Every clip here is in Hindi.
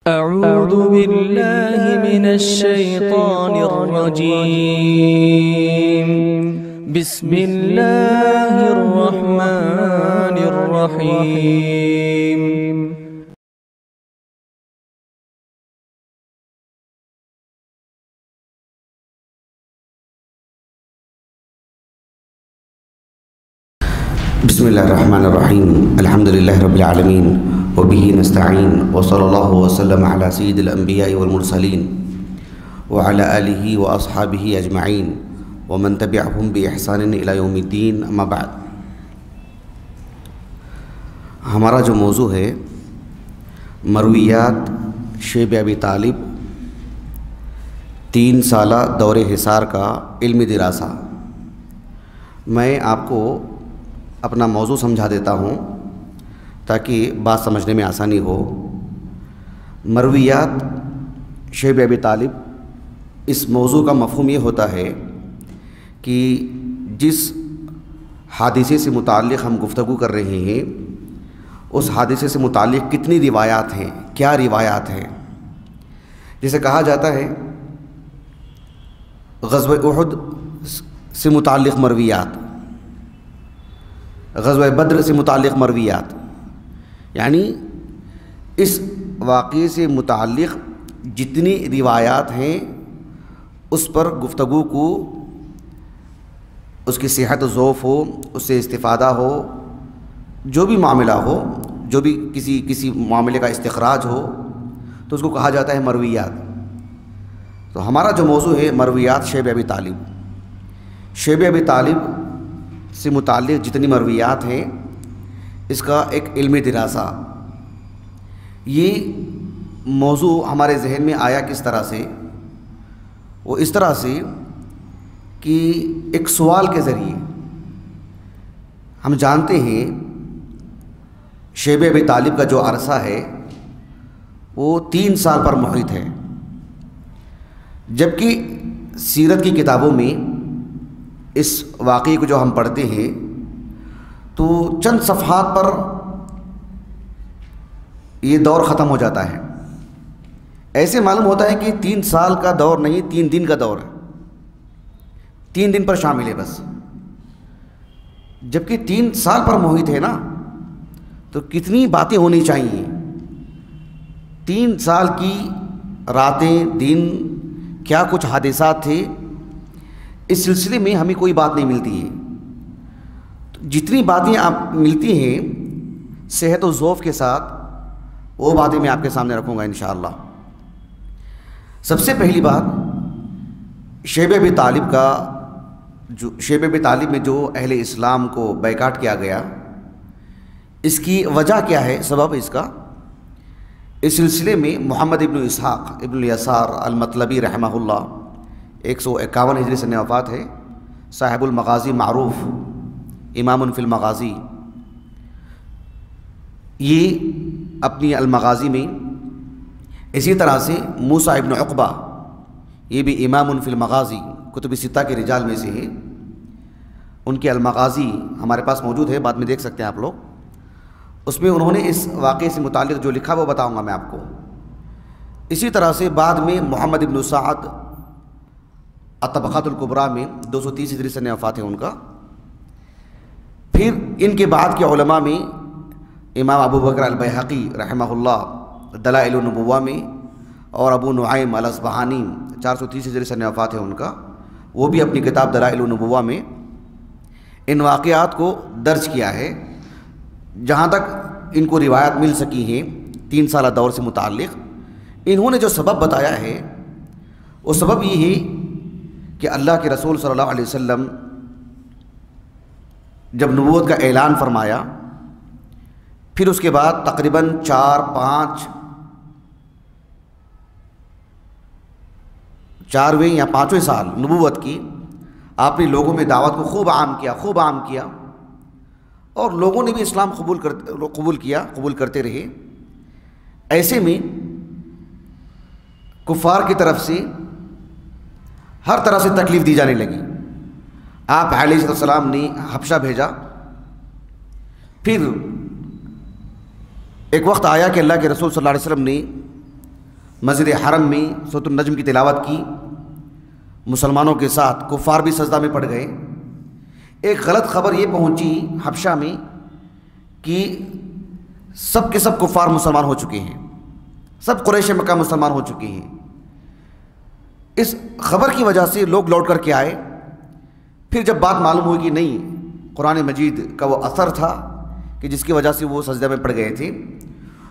अऊज़ु बिल्लाहि मिनश्शैतानिर्रजीम। बिस्मिल्लाहिर्रहमानिर्रहीम। बिस्मिल्लाहिर्रहमानिर्रहीम। अल्हम्दुलिल्लाहि रब्बिल आलमीन व बिही नस्तईन व सल्लल्लाहु वसल्लम अला सय्यिदिल अंबिया'i वल मुरसलीन व अला आलिहि व अस्हाबिहि अजमईन व मन तबिअहुम बि इहसानिन इला यौमिद्दीन। अम्मा बाद, हमारा जो मौजू है मरवियात शैब अबी तालिब 3 साला दौरे हिसार का इल्मी दिरासा। मैं आपको अपना मौजू समझा देता हूँ ताकि बात समझने में आसानी हो। मरवियात शैब अबी तालिब, इस मौजू का मफ़हूम ये होता है कि जिस हादिसे से मुताल्लिक़ हम गुफ्तगू कर रहे हैं उस हादिसे से मुताल्लिक़ कितनी रिवायात हैं, क्या रिवायात हैं। जिसे कहा जाता है ग़ज़वे उहुद से मुताल्लिक़ मरवियात, ग़ज़वे बद्र से मुताल्लिक़ मरवियात, यानी इस वाक़े से मुताल्लिक़ जितनी रिवायात हैं उस पर गुफ्तगू को, उसकी सेहत ज़ौफ़ हो, उससे इस्तिफ़ादा हो, जो भी मामला हो, जो भी किसी मामले का इस्तिख़राज हो तो उसको कहा जाता है मरवियात। तो हमारा जो मौजू है मरवियात शैब अबी तालिब। शैब अबी तालिब से मुताल्लिक़ जितनी मरवियात हैं इसका एक इल्मी दिरासा। ये मौजू हमारे जहन में आया किस तरह से? वो इस तरह से कि एक सवाल के ज़रिए। हम जानते हैं शैब अबी तालिब का जो अरसा है वो 3 साल पर मुहित है, जबकि सीरत की किताबों में इस वाक़े को जो हम पढ़ते हैं तो चंद सफ़हात पर ये दौर ख़त्म हो जाता है। ऐसे मालूम होता है कि 3 साल का दौर नहीं, 3 दिन का दौर है, 3 दिन पर शामिल है बस। जबकि 3 साल पर मोहित है ना, तो कितनी बातें होनी चाहिए। 3 साल की रातें दिन, क्या कुछ हादिसात थे, इस सिलसिले में हमें कोई बात नहीं मिलती है। तो जितनी बातें आप मिलती हैं सेहत और ज़ौफ़ के साथ, वो बातें मैं आपके सामने रखूँगा इंशाअल्लाह। सबसे पहली बात, शैब अबी तालिब का शैब अबी तालिब में जो अहले इस्लाम को बैकाट किया गया, इसकी वजह क्या है, सबब इसका? इस सिलसिले में मोहम्मद इब्न इसहाक़ इब्न यसार अल-मतलबी रहमहुल्लाह 151 हिजरी से वफ़ात है, साहिबुल मग़ाज़ी मारूफ़, इमामुन फ़िल मग़ाज़ी। ये अपनी अल-मग़ाज़ी में, इसी तरह से मूसा इब्न उक़बा, ये भी इमामुन फ़िल मग़ाज़ी, कुतुब सित्ता के रिजाल में से है। उनकी अल-मग़ाज़ी हमारे पास मौजूद है, बाद में देख सकते हैं आप लोग। उसमें उन्होंने इस वाक़े से मुताल्लिक़ जो लिखा वो बताऊँगा मैं आपको। इसी तरह से बाद में मोहम्मद इब्न साद अत-तबक़ातुल कुबरा में 230 हिजरी से वफ़ात है उनका। फिर इनके बाद के उलमा में इमाम अबू बकर अल-बैहक़ी रहमहुल्लाह दलाइल-उन-नबुव्वा में, और अबू नुआइम अल-अस्बहानी 430 हिजरी से वफ़ात है उनका। वो भी अपनी किताब दलाइल-उन-नबुव्वा में इन वाक़यात को दर्ज किया है। जहाँ तक इनको रिवायत मिल सकी हैं 3 साला दौर से मुताल्लिक़, इन्होंने जो सबब बताया है वो सबब ये है कि अल्लाह के रसूल सल्लल्लाहु अलैहि वसल्लम जब नबूवत का ऐलान फरमाया, फिर उसके बाद तकरीबन 4वें या 5वें साल नबूवत की आपने लोगों में दावत को खूब आम किया, और लोगों ने भी इस्लाम कबूल करते रहे। ऐसे में कुफ़ार की तरफ से हर तरह से तकलीफ़ दी जाने लगी। आप अलैहिस्सलाम ने हबशा भेजा, फिर एक वक्त आया कि अल्लाह के रसूल सल्लल्लाहु अलैहि वसल्लम ने मस्जिद हरम में सूरत नजम की तिलावत की, मुसलमानों के साथ कुफ़ार भी सजदा में पड़ गए। एक गलत खबर ये पहुंची हबशा में कि सब के सब कुफ़ार मुसलमान हो चुके हैं, सब कुरैश मक्का मुसलमान हो चुके हैं। इस खबर की वजह से लोग लौट कर के आए। फिर जब बात मालूम हुई कि नहीं, कुरान मजीद का वो असर था कि जिसकी वजह से वो सजदे में पड़ गए थे,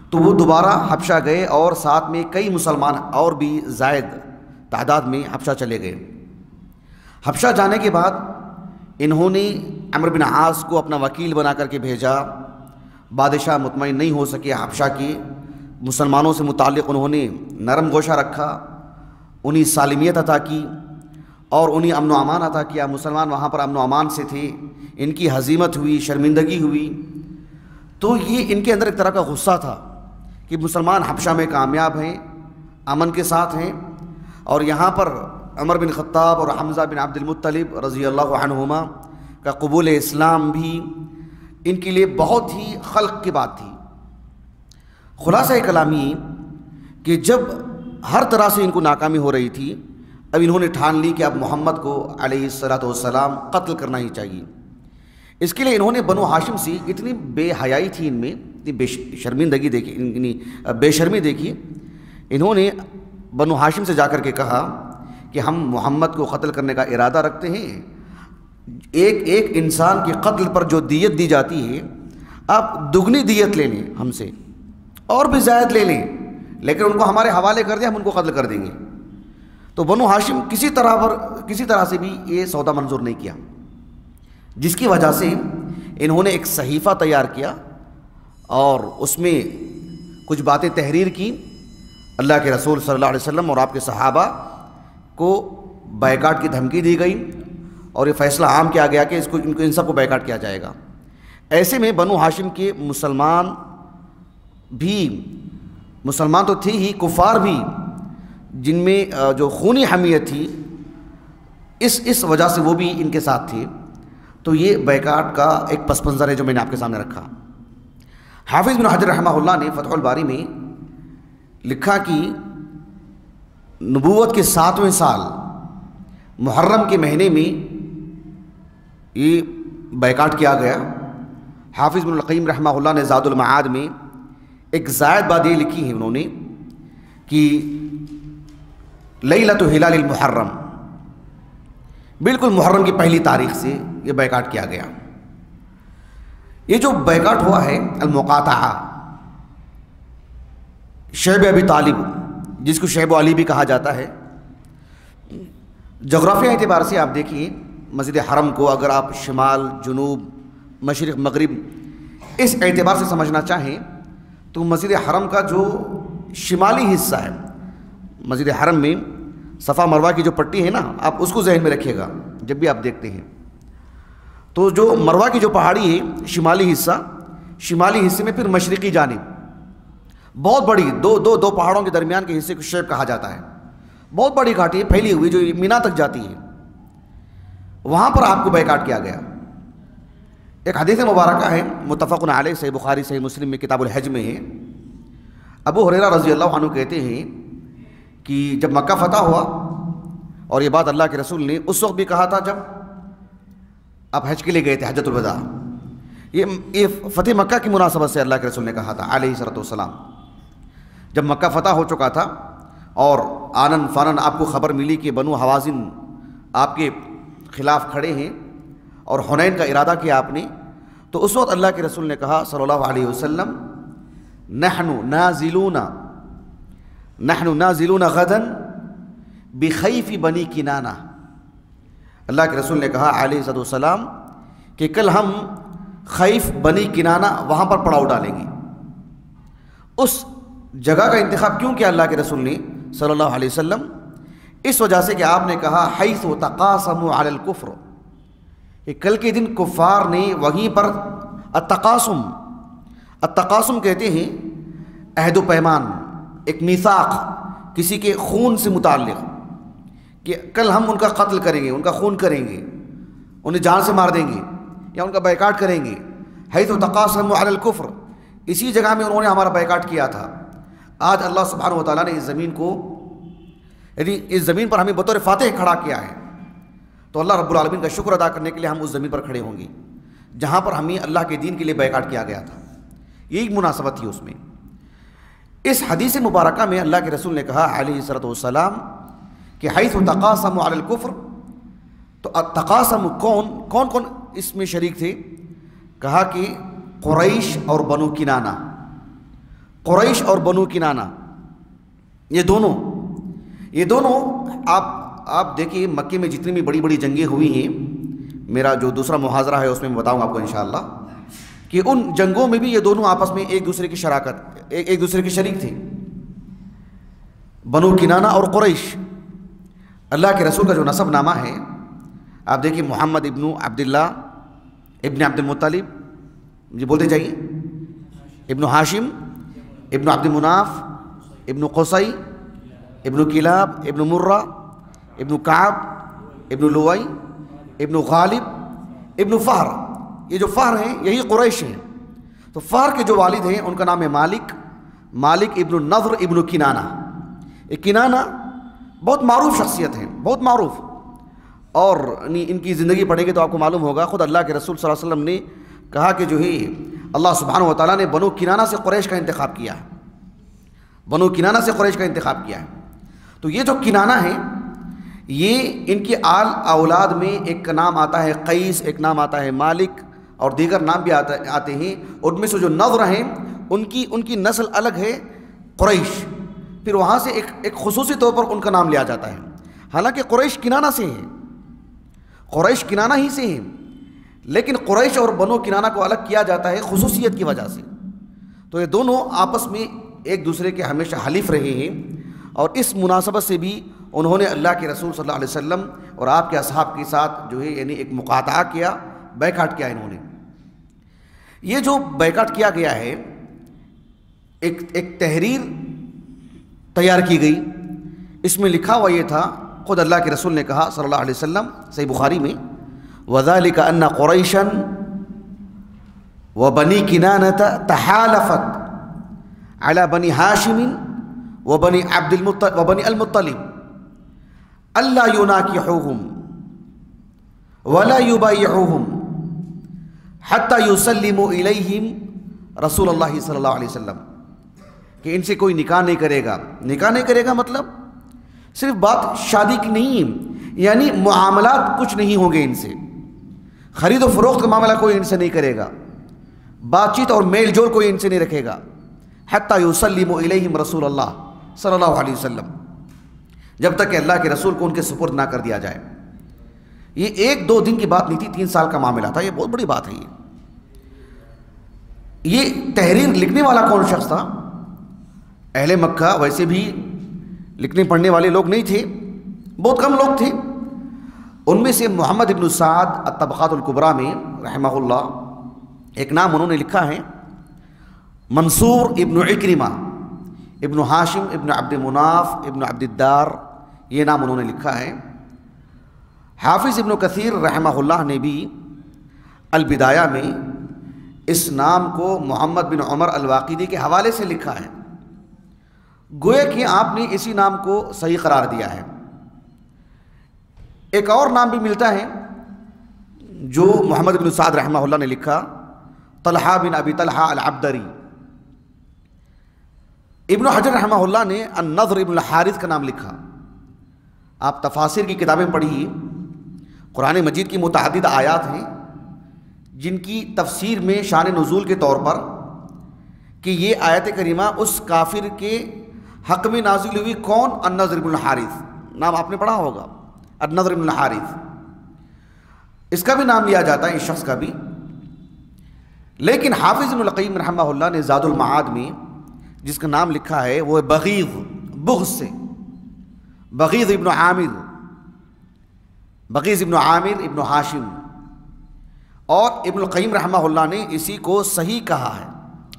तो वो दोबारा हबशा गए और साथ में कई मुसलमान और भी ज़ायद तादाद में हबशा चले गए। हबशा जाने के बाद इन्होंने अमर बिन आस को अपना वकील बना करके भेजा। बादशाह मुतमईन नहीं हो सके हबशा के मुसलमानों से मुताल्लिक़, उन्होंने नरम गोशा रखा, उन्हीं सालिमियत अता की और उन्हीं अमन व अमान अता किया। मुसलमान वहाँ पर अमन व अमान से थे, इनकी हजीमत हुई, शर्मिंदगी हुई। तो ये इनके अंदर एक तरह का गुस्सा था कि मुसलमान हबशा में कामयाब हैं, अमन के साथ हैं, और यहाँ पर उमर बिन ख़त्ताब और हमज़ा बिन अब्दुल मुत्तलिब रज़ी अल्लाहु अन्हुमा का कबूल इस्लाम भी इनके लिए बहुत ही खल्क़ की बात थी। खुलासा कलाम ये कि जब हर तरह से इनको नाकामी हो रही थी, अब इन्होंने ठान ली कि अब मोहम्मद को अलैहिस्सलातु वस्सलाम कत्ल करना ही चाहिए। इसके लिए इन्होंने बनु हाशिम से इतनी बेहयाई थी, इनमें इतनी शर्मिंदगी देखी, इतनी बेशर्मी देखी। इन्होंने बनु हाशिम से जाकर के कहा कि हम मोहम्मद को कत्ल करने का इरादा रखते हैं। एक एक इंसान के कत्ल पर जो दियत दी जाती है, आप दुगनी दियत ले लें हमसे और भी ज़ायद ले लें, लेकिन उनको हमारे हवाले कर दें, हम उनको कत्ल कर देंगे। तो बनु हाशिम किसी तरह से भी ये सौदा मंजूर नहीं किया, जिसकी वजह से इन्होंने एक सहीफ़ा तैयार किया और उसमें कुछ बातें तहरीर की। अल्लाह के रसूल सल्लल्लाहु अलैहि वसल्लम और आपके सहाबा को बायकाट की धमकी दी गई और ये फ़ैसला आम किया गया कि इन सबको बायकाट किया जाएगा। ऐसे में बनु हाशिम के मुसलमान तो थे ही, कुफ़ार भी, जिनमें जो खूनी हमीयत थी, इस वजह से वो भी इनके साथ थे। तो ये बायकाट का एक पस मंज़र है जो मैंने आपके सामने रखा। हाफिज़ बिन हजर रहमहुल्लाह ने फ़तहुल बारी में लिखा कि नबूवत के 7वें साल मुहर्रम के महीने में ये बायकाट किया गया। हाफिज़ इब्नुल क़य्यिम रहमहुल्लाह ने ज़ादुल मआद में एक ज़ायद बात ये लिखी है उन्होंने कि लैलतु हिलालिल मुहर्रम, बिल्कुल मुहर्रम की पहली तारीख से ये बायकाट किया गया। ये जो बायकाट हुआ है अल-मुक़ातआ, शैब अबी तालिब, जिसको शैब अली भी कहा जाता है, जोग्राफिया एतबार से आप देखिए मस्जिद हरम को अगर आप शिमाल, जुनूब, मशरिक़, मगरिब इस एतबार से समझना चाहें तो मस्जिद हरम का जो शिमाली हिस्सा है, मस्जिद हरम में सफ़ा मरवा की जो पट्टी है ना, आप उसको जहन में रखिएगा जब भी आप देखते हैं। तो जो मरवा की जो पहाड़ी है, शिमाली हिस्से में फिर मशरिक़ी जानिब बहुत बड़ी दो पहाड़ों के दरमियान के हिस्से को शैब कहा जाता है। बहुत बड़ी घाटी है फैली हुई जो मीना तक जाती है, वहाँ पर आपको बायकाट किया गया। एक हदीस मुबारक है मुत्तफ़क़ुन अलैह, सही बुखारी सही मुस्लिम में किताबुल हज में है। अबू हुरैरा रज़ी अल्लाहु अन्हु कहते हैं कि जब मक्का फ़तह हुआ, और ये बात अल्लाह के रसूल ने उस वक्त भी कहा था जब आप हज के लिए गए थे, हज्जतुल वदा, ये फ़तेह मक्का की मुनासबत से अल्लाह के रसूल ने कहा था अलैहिस्सलातु वस्सलाम। जब मक्का फ़तह हो चुका था और आनन फ़ानन आपको ख़बर मिली कि बनु हवाज़िन आपके ख़िलाफ़ खड़े हैं और हुनैन का इरादा किया आपने, तो उस वक्त अल्लाह के रसूल ने कहा सल्लल्लाहु अलैहि वसल्लम, नहनु नाज़िलूना गदन बिखैफ़ि बनी किनाना। अल्लाह के रसूल ने कहा अलैहिस्सलातु वस्सलाम कि कल हम खैफ बनी किनाना वहाँ पर पड़ाव डालेंगे। उस जगह का इंतखाब क्यों किया अल्लाह के रसूल ने सल्लल्लाहु अलैहि वसल्लम? इस वजह से कि आपने कहा हैसु तक़ासमु अलल कुफ्र, कि कल के दिन कुफ़ार ने वहीं पर अत्तक़ासुम कहते हैं अहद पैमान, एक मीसाक, किसी के खून से मुताल्लिक़, कि कल हम उनका कत्ल करेंगे, उनका खून करेंगे, उन्हें जान से मार देंगे या उनका बायकाट करेंगे। हैसु तक़ासमु अलल कुफ्र, इसी जगह में उन्होंने हमारा बायकाट किया था। आज अल्लाह सुब्हानहु व तआला ने इस ज़मीन को, यानी इस ज़मीन पर हमें बतौर फ़ातिह खड़ा किया है, तो अल्लाह रब्बुल आलमीन का शुक्र अदा करने के लिए हम उस ज़मीन पर खड़े होंगे जहाँ पर हमें अल्लाह के दीन के लिए बैकाट किया गया था। यही मुनासबत थी उसमें। इस हदीस मुबारका में अल्लाह के रसूल ने कहा अलैहिस्सलातु वस्सलाम कि हैसु तक़ासमु अलल कुफ्र, तो तक़ासम कौन कौन इसमें शरीक थे? कहा कि कुरैश और बनु किनाना, कुरैश और बनु किनाना, ये दोनों आप देखिए, मक्के में जितनी भी बड़ी बड़ी जंगें हुई हैं, मेरा जो दूसरा मुहाज़रा है उसमें मैं बताऊंगा आपको इंशाअल्लाह, कि उन जंगों में भी ये दोनों आपस में एक दूसरे की शराकत, एक दूसरे के शरीक थे, बनु किनाना और कुरैश। अल्लाह के रसूल का जो नसब नामा है आप देखिए, मोहम्मद इब्नु अब्दुल्लाह इब्न अब्दुल मुत्तलिब, जी बोलते जाइए, इब्नु हाशिम, इब्नु अब्दुल मुनाफ, इब्नु क़ुसै, इब्नु किलाब, इब्नु मुर्रा, इब्नु काब, इब्नु लुवै, इब्नु गालिब, इब्नु फ़हर। ये जो फ़हर हैं यही कुरैश हैं। तो फ़हर के जो वालिद हैं उनका नाम है मालिक इब्नु नज़र इब्नु किनाना। ये किनाना बहुत मारूफ शख्सियत हैं, बहुत मारूफ, और इनकी ज़िंदगी पढ़ेंगे तो आपको मालूम होगा। ख़ुद अल्लाह के रसूल सल्लल्लाहु अलैहि वसल्लम ने कहा कि जो है अल्लाह सुब्हानहु व तआला ने बनु किनाना से कुरैश का इंतखाब किया है, बनु किनाना से कुरैश का इंतखाब किया है। तो ये जो किनाना है, ये इनकी औलाद में एक का नाम आता है कैस, एक नाम आता है मालिक, और दीगर नाम भी आते हैं। उनमें से जो नज़र हैं उनकी नस्ल अलग है कुरैश, फिर वहाँ से एक खुसूसी तौर पर उनका नाम लिया जाता है। हालांकि कुरैश किनाना से हैं, कुरैश किनाना ही से हैं, लेकिन कुरैश और बनु किनाना को अलग किया जाता है खुसूसियत की वजह से। तो ये दोनों आपस में एक दूसरे के हमेशा हलीफ रहे हैं, और इस मुनासबत से भी उन्होंने अल्लाह के रसूल सल्लल्लाहु अलैहि वसल्लम और आपके असहाब के साथ जो है यानी एक मुकाता किया, बैकाट किया इन्होंने। ये जो बैकाट किया गया है, एक तहरीर तैयार की गई, इसमें लिखा हुआ ये था, खुद अल्लाह के रसूल ने कहा सल्लल्लाहु अलैहि वसल्लम, सही बुखारी में, वज़ालिका अन्ना कुरैशन व बनी किनानत तहालफत अला बनी हाशिमिन व बनी अल मुत्तलिब अल्ला युनाकिहुहुम वला युबायिहुहुम हत्ता युसल्लिमु इलैहिम रसूलुल्लाह सल्लल्लाहु अलैहि वसल्लम, कि इनसे कोई निकाह नहीं करेगा। निकाह नहीं करेगा मतलब सिर्फ बात शादी की नहीं, यानी मुआमलात कुछ नहीं होंगे इनसे, खरीद और फरोख्त का मामला कोई इनसे नहीं करेगा, बातचीत और मेल जोल कोई इनसे नहीं रखेगा। हत्ता युसल्लिमु इलैहिम रसूलुल्लाह सल्लल्लाहु अलैहि वसल्लम, जब तक कि अल्लाह के रसूल को उनके सुपुर्द ना कर दिया जाए। ये 1-2 दिन की बात नहीं थी, 3 साल का मामला था। ये बहुत बड़ी बात है। ये तहरीर लिखने वाला कौन शख्स था? अहले मक्का वैसे भी लिखने पढ़ने वाले लोग नहीं थे, बहुत कम लोग थे। उनमें से मोहम्मद इब्न साद अत-तबक़ातुल कुबरा में रहमहुल्लाह एक नाम उन्होंने लिखा है, मंसूर इब्न इक्रिमा इब्न हाशिम इब्न अब्द मुनाफ इब्न अब्दिद्दार, ये नाम उन्होंने लिखा है। हाफिज़ इब्न कसीर रहमहुल्लाह ने भी अल-बिदाया में इस नाम को मोहम्मद बिन उमर अल-वाक़िदी के हवाले से लिखा है, गोया कि आपने इसी नाम को सही करार दिया है। एक और नाम भी मिलता है जो मोहम्मद बिन साद रहमहुल्लाह ने लिखा, तलहा बिन अबी तलहा अल-अब्दरी। इब्न हजर रहमहुल्लाह ने अन-नज़र इब्न हारिस का नाम लिखा। आप तफासिर की किताबें पढ़िए, कुरान मजीद की मुतअद्दिद आयात हैं जिनकी तफसीर में शान नुज़ूल के तौर पर कि ये आयत करीमा उस काफिर के हक़ में नाज़िल हुई। कौन? अन-नज़र इब्न हारिस, नाम आपने पढ़ा होगा, अन-नज़र इब्न हारिस, इसका भी नाम लिया जाता है, इस शख्स का भी। लेकिन हाफिज़ इब्न क़य्यिम रहमहुल्लाह ने ज़ादुल मआद में जिसका नाम लिखा है वो है बग़ीज़, बुग़्ज़ से, बग़ीज़ इब्न आमिर, बग़ीज़ इब्न आमिर इब्न हाशिम। और इब्न क़य्यिम रहमहुल्लाह ने इसी को सही कहा है,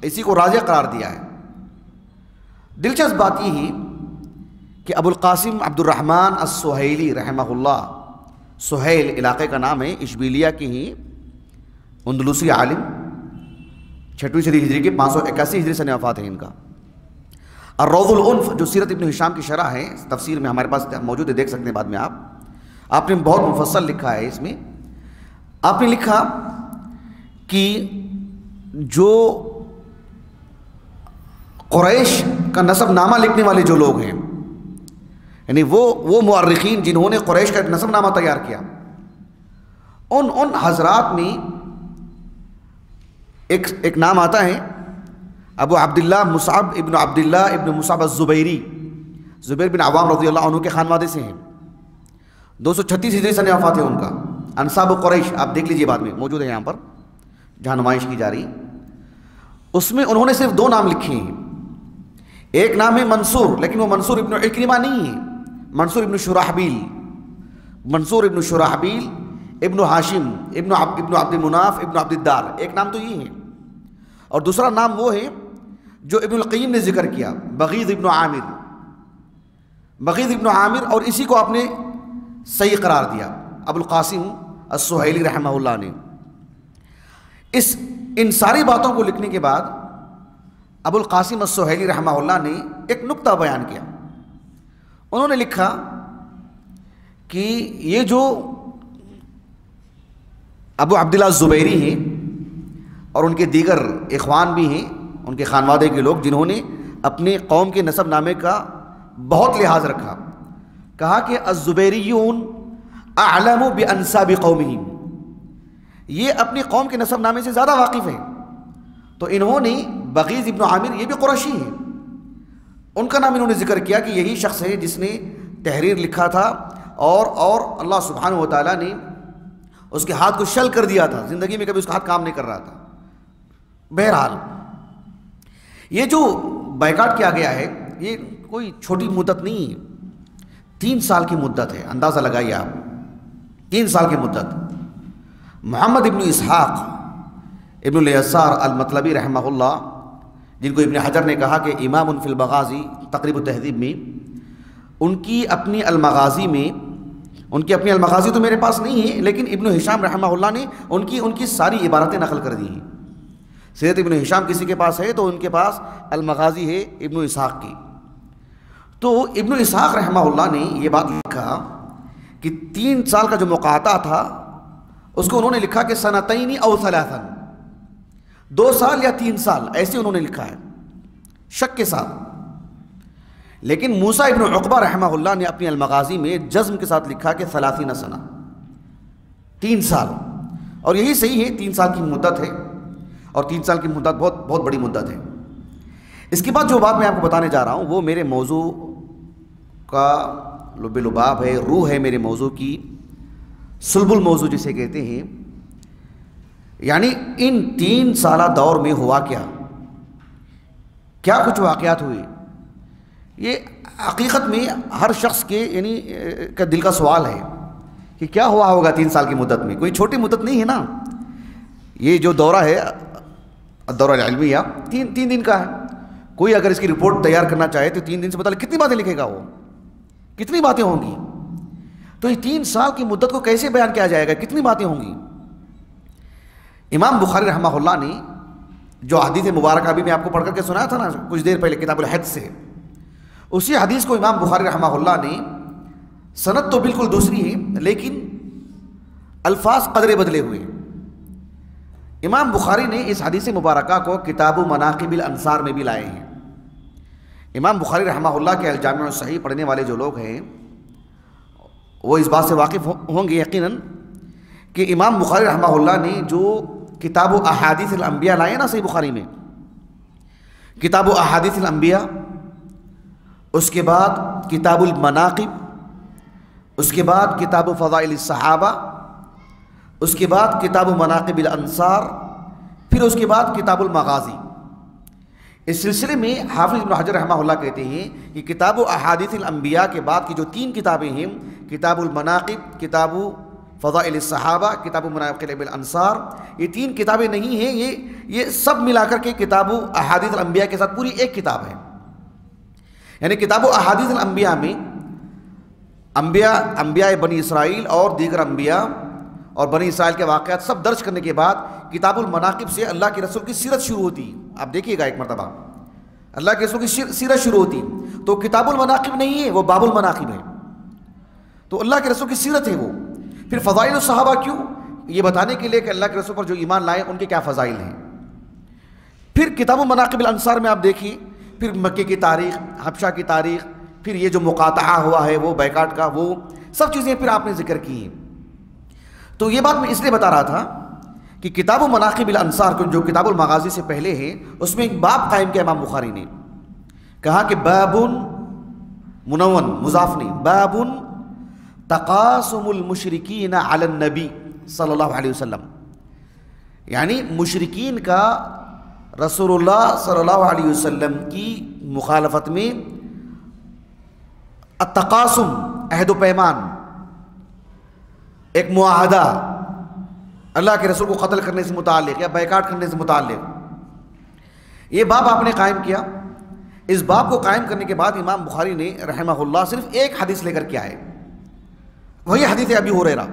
इसी को राज़ी करार दिया है। दिलचस्प बात यह है कि अबुल क़ासिम अब्दुर्रहमान अस-सुहैली रहमहुल्लाह, सुहैल इलाके का नाम है, इशबिलिया के ही अंदलुसी आलिम, 6वीं सदी हिजरी के 581 हिजरी से वफ़ात है इनका। अर्रौज़ुल उन्फ जो सीरत इब्न हिशाम की शरह है, तफसीर में हमारे पास मौजूद है, देख सकते हैं बाद में आपने बहुत मुफस्सल लिखा है। इसमें आपने लिखा कि जो कुरैश का नसबनामा लिखने वाले जो लोग हैं, यानी वो मुअर्रिखीन जिन्होंने कुरैश का नसबनामा तैयार किया, उन हजरात में एक नाम आता है अबू अब्दुल्लाह मुसअब इब्न अब्दुल्लाह इब्न मुसअब अज़्ज़ुबैरी, ज़ुबैर बिन अवाम रज़ियल्लाहु अन्हु के खानवादे से हैं। 236 हिजरी सन वफ़ात है उनका। अंसाब कुरैश आप देख लीजिए, बाद में मौजूद है यहाँ पर जहाँ नुमाइश की जा रही। उसमें उन्होंने सिर्फ 2 नाम लिखे हैं। एक नाम है मंसूर, लेकिन वो मंसूर इब्न इक्रिमा नहीं है, मंसूर इब्न शुराहबील, मंसूर इब्न शुराहबील इब्न हाशिम इब्न अब्दुल मुनाफ इब्न अब्दिद्दार, एक नाम तो ये है। और दूसरा नाम वो है जो इब्नुल क़य्यिम ने जिक्र किया, बग़ीज़ इब्न आमिर, बग़ीज़ इब्न आमिर, और इसी को आपने सही करार दिया अबुल क़ासिम अस-सुहैली रहमहुल्लाह ने। इन सारी बातों को लिखने के बाद अबुल क़ासिम अस-सुहैली रहमहुल्लाह ने एक नुक्ता बयान किया। उन्होंने लिखा कि ये जो अबू अब्दुल्लाह ज़ुबैरी हैं और उनके दीगर इख़वान भी हैं, उनके खानवादे के लोग, जिन्होंने अपने कौम के नसब नामे का बहुत लिहाज रखा, कहा कि अज़्ज़ुबैरियून अअलमु बिअनसाबि कौमिहिम, ये अपनी कौम के नसब नामे से ज़्यादा वाकिफ़ हैं। तो इन्होंने बग़ीज़ इब्न आमिर, ये भी कुरैशी हैं, उनका नाम इन्होंने जिक्र किया कि यही शख्स है जिसने तहरीर लिखा था और अल्लाह सुब्हानहु व तआला ने उसके हाथ को शल कर दिया था, ज़िंदगी में कभी उसका हाथ काम नहीं कर रहा था। बहरहाल ये जो बैकाट किया गया है, ये कोई छोटी मुद्दत नहीं है, 3 साल की मुद्दत है। अंदाज़ा लगाइए आप, 3 साल की मुद्दत। मोहम्मद इब्न इसहाक़ इब्न यसार अल-मतलबी रहमहुल्लाह, जिनको इब्न हजर ने कहा कि इमामुन फिल मग़ाज़ी, तक़रीब तहज़ीब में उनकी अपनी अल-मग़ाज़ी में, उनकी अपनी अल-मग़ाज़ी तो मेरे पास नहीं है, लेकिन इब्न हिशाम रहमहुल्लाह ने उनकी सारी इबारतें नकल कर दी हैं। सीरत इब्न हिशाम किसी के पास है तो उनके पास अल-मग़ाज़ी है इब्न इसहाक़ की। तो इब्न इसहाक़ रहमहुल्लाह ने ये बात लिखा कि 3 साल का जो मुक़ाता था उसको उन्होंने लिखा कि सनतैनी औ सलासन, 2 साल या 3 साल, ऐसे उन्होंने लिखा है शक के साथ। लेकिन मूसा इब्न उक़बा रहमहुल्लाह ने अपनी अल-मग़ाज़ी में जज़्म के साथ लिखा कि 30 सना, 3 साल, और यही सही है, 3 साल की मुद्दत है, और 3 साल की मुद्दत बहुत बहुत बड़ी मुद्दत है। इसके बाद जो बात मैं आपको बताने जा रहा हूँ वो मेरे मौजू का लुब-ए-लुबाब है, रूह है मेरे मौजू की, सुल्बुल मौजू जिसे कहते हैं। यानी इन 3 साला दौर में हुआ क्या कुछ वाक़यात हुए, ये हकीकत में हर शख्स के यानी का दिल का सवाल है कि क्या हुआ होगा 3 साल की मुद्दत में। कोई छोटी मुद्दत नहीं है ना, ये जो दौरा है दौरा इल्मिया 3 दिन का है। कोई अगर इसकी रिपोर्ट तैयार करना चाहे तो 3 दिन से पता लगे कितनी बातें लिखेगा वो, कितनी बातें होंगी। तो ये 3 साल की मुद्दत को कैसे बयान किया जाएगा, कितनी बातें होंगी। इमाम बुखारी रहमहुल्लाह ने जो हदीस मुबारक अभी मैं आपको पढ़ करके सुनाया था ना कुछ देर पहले किताबुल हज से, उसी हदीस को इमाम बुखारी रहमहुल्लाह ने, सनद तो बिल्कुल दूसरी है लेकिन अल्फाज कदरे बदले हुए। इमाम बुखारी ने इस हदीस मुबारक को किताबु मनाक़िबिल अंसार में भी लाए हैं। इमाम बुखारी रहमहुल्लाह के अल-जामिअ सहीह पढ़ने वाले जो लोग हैं वो इस बात से वाकिफ़ होंगे यकीनन कि इमाम बुखारी रहमहुल्लाह ने जो किताबु अहादीसिल अंबिया लाए ना सही बुखारी में, किताबु अहादीसिल अंबिया, उसके बाद किताबुल मनाक़िब, उसके बाद किताबु फ़ज़ाइलिस सहाबा, उसके बाद किताबु मनाक़िबिल अंसार, फिर उसके बाद किताबुल मग़ाज़ी। इस सिलसिले में हाफ़िज़ इब्न हजर रहमहुल्लाह कहते हैं कि किताबु अहादीसिल अंबिया के बाद की जो 3 किताबें हैं, किताबुल मनाक़िब, किताबु फ़ज़ाइलिस सहाबा, किताबु मनाक़िबिल अंसार, ये 3 किताबें नहीं हैं, ये सब मिलाकर के किताबु अहादीसिल अंबिया के साथ पूरी एक किताब है। यानी किताबु अहादीसिल अंबिया में अंबिया बनी इसराइल और दीगर अंबिया और बनी इसराइल के वाक़यात सब दर्ज करने के बाद किताबुल मनाक़िब से अल्लाह के रसूल की सीरत शुरू होती। आप देखिएगा एक मरतबा अल्लाह के रसूल की सीरत शुरू होती, तो किताबुल मनाकिब नहीं है, वो बाबुल मनाकिब है। तो अल्लाह के रसूल की सीरत है वो। फिर फ़ज़ाइल सहाबा क्यों? ये बताने के लिए कि अल्लाह के रसूल पर जो ईमान लाए उनके क्या फ़ज़ाइल हैं। फिर किताबुल मनाकिब अंसार में आप देखिए, फिर मक्के की तारीख़, हबशा की तारीख़, फिर ये जो मुक़ातआ हुआ है वो बैकाट का, वो सब चीज़ें फिर आपने जिक्र की हैं। तो ये बात मैं इसलिए बता रहा था कि किताबुल मनाकिब अंसार को जो किताबुल मगाज़ी से पहले है, उसमें एक बाब कायम किया इमाम बुखारी ने, कहा कि बाबुन मुनव्वन मुज़ाफ नहीं, बाबुन तक़ासुमुल मुशरिकीन अलन नबी सल्लल्लाहु अलैहि वसल्लम, यानी मुशरिकीन का रसूलुल्लाह सल्लल्लाहु अलैहि वसल्लम की मुखालफत में अत्तक़ासुम, अहद पैमान, एक मुआहदा अल्लाह के रसूल को कत्ल करने से मुताल्लिक़ या बैकाट करने से मुताल्लिक़, ये बाब आपने कायम किया। इस बाब को कायम करने के बाद इमाम बुखारी ने रहमहुल्लाह सिर्फ एक हदीस लेकर के आए, वही हदीस अबी हुरैरा।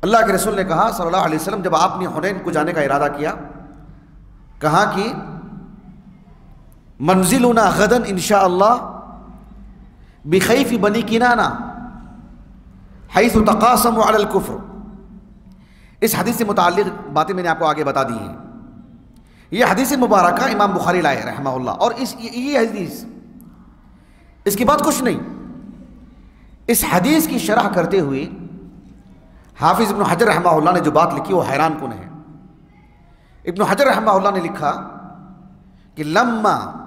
अल्लाह के रसूल ने कहा सल्लल्लाहु अलैहि वसल्लम, जब आपने हुनैन को जाने का इरादा किया, कहा कि मंजिलुना गदन इंशाअल्लाह बिखैफ बनी किनाना हैसु तक़ासमु अलल कुफ्र। इस हदीस से मुताल्लिक़ बातें मैंने आपको आगे बता दी हैं। यह हदीस मुबारका इमाम बुखारी लाए रहमहुल्लाह, और ये हदीस, इसके बाद कुछ नहीं। इस हदीस की शरह करते हुए हाफिज़ इब्न हजर रहमहुल्लाह ने जो बात लिखी वो हैरान कुन है। इब्न हजर रहमहुल्लाह ने लिखा कि लम्मा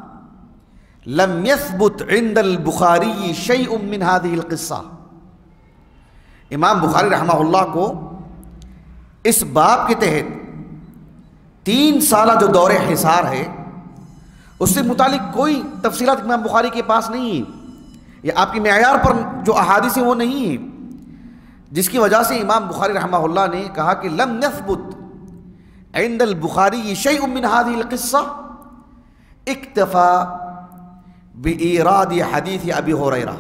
लम यस्बुत इंदल बुखारी शैउम मिन हादिहिल क़िस्सा, इमाम बुखारी रहमहुल्लाह को इस बाब के तहत 3 साल जो दौरे हिसार है उससे मुतालिक कोई तफसीलात इमाम बुखारी के पास नहीं है, या आपकी मेयार पर जो अहादीस है वो नहीं है, जिसकी वजह से इमाम बुखारी रहमहुल्लाह ने कहा कि लम यस्बुत इंदल बुखारी शैउम मिन हादिहिल क़िस्सा इक्तफ़ा बिईराद हदीस अबी हुरैरा।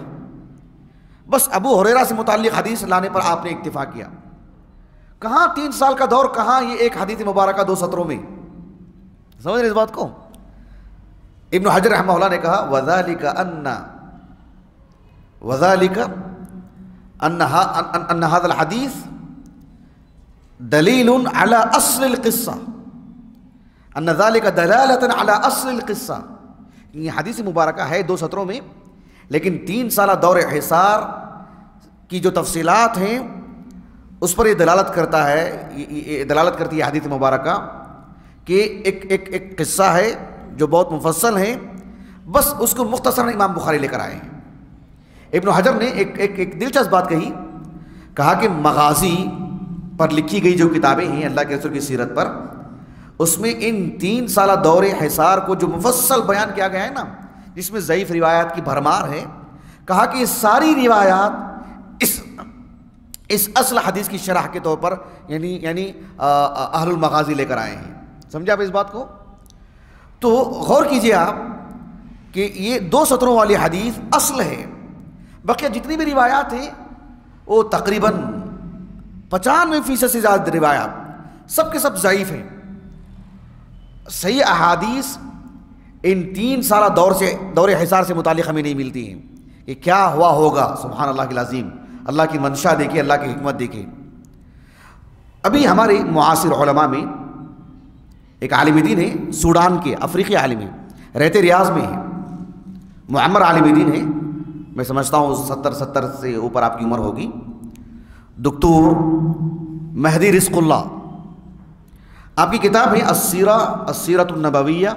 बस अबू हुरैरा से मुताल्लिक़ हदीस लाने पर आपने इक्तिफ़ा किया। कहाँ 3 साल का दौर, कहाँ ये एक हदीस मुबारका 2 सत्रों में। समझ रहे इस बात को? इब्न हजर रहमहुल्लाह ने कहा वज़ालिका अन्ना हाज़ल हदीस दलीलुन अला अस्लिल क़िस्सा, अन्ना ज़ालिका दलालतन अला अस्लिल क़िस्सा। ये हदीस मुबारका है 2 सत्रों में, लेकिन 3 साल दौर हिसार की जो तफसीलात हैं उस पर ये दलालत करता है, ये दलालत करती है हदीस मुबारका कि एक किस्सा है जो बहुत मुफस्सल है, बस उसको मुख्तसरन इमाम बुखारी लेकर आए हैं। इब्न हजर ने एक दिलचस्प बात कही, कहा कि मगाज़ी पर लिखी गई जो किताबें हैं अल्लाह के रसूल की सीरत पर, उसमें इन 3 साल दौरे हिसार को जो मुफस्सल बयान किया गया है ना, जिसमें ज़ईफ़ रिवायात की भरमार है, कहा कि ये सारी रिवायात इस असल हदीस की शरह के तौर पर यानी अहलुल मगाज़ी लेकर आए हैं। समझे आप इस बात को? तो गौर कीजिए आप कि ये 2 सत्रों वाली हदीस असल है, बाकी जितनी भी रिवायात हैं वो तकरीबन 95% से ज़्यादा रिवायात सब के सब ज़ईफ़ हैं। सही अहादीस इन 3 साल दौरे हिसार से मुतालिक हमें नहीं मिलती हैं कि क्या हुआ होगा। सुभान अल्लाह की लाज़िम, अल्लाह की मंशा देखिए, अल्लाह की हिकमत देखिए। अभी हमारे मुआसिर उलमा में एक आलिम दीन है, सूडान के अफ्रीकी आलिम है, रहते रियाज में है, मुअम्मर आलिम दीन है, मैं समझता हूँ 70 से ऊपर आपकी उम्र होगी, डॉक्टर महदी रिज़्क़ुल्लाह। आपकी किताब है अस्सीरतुन नबविय्या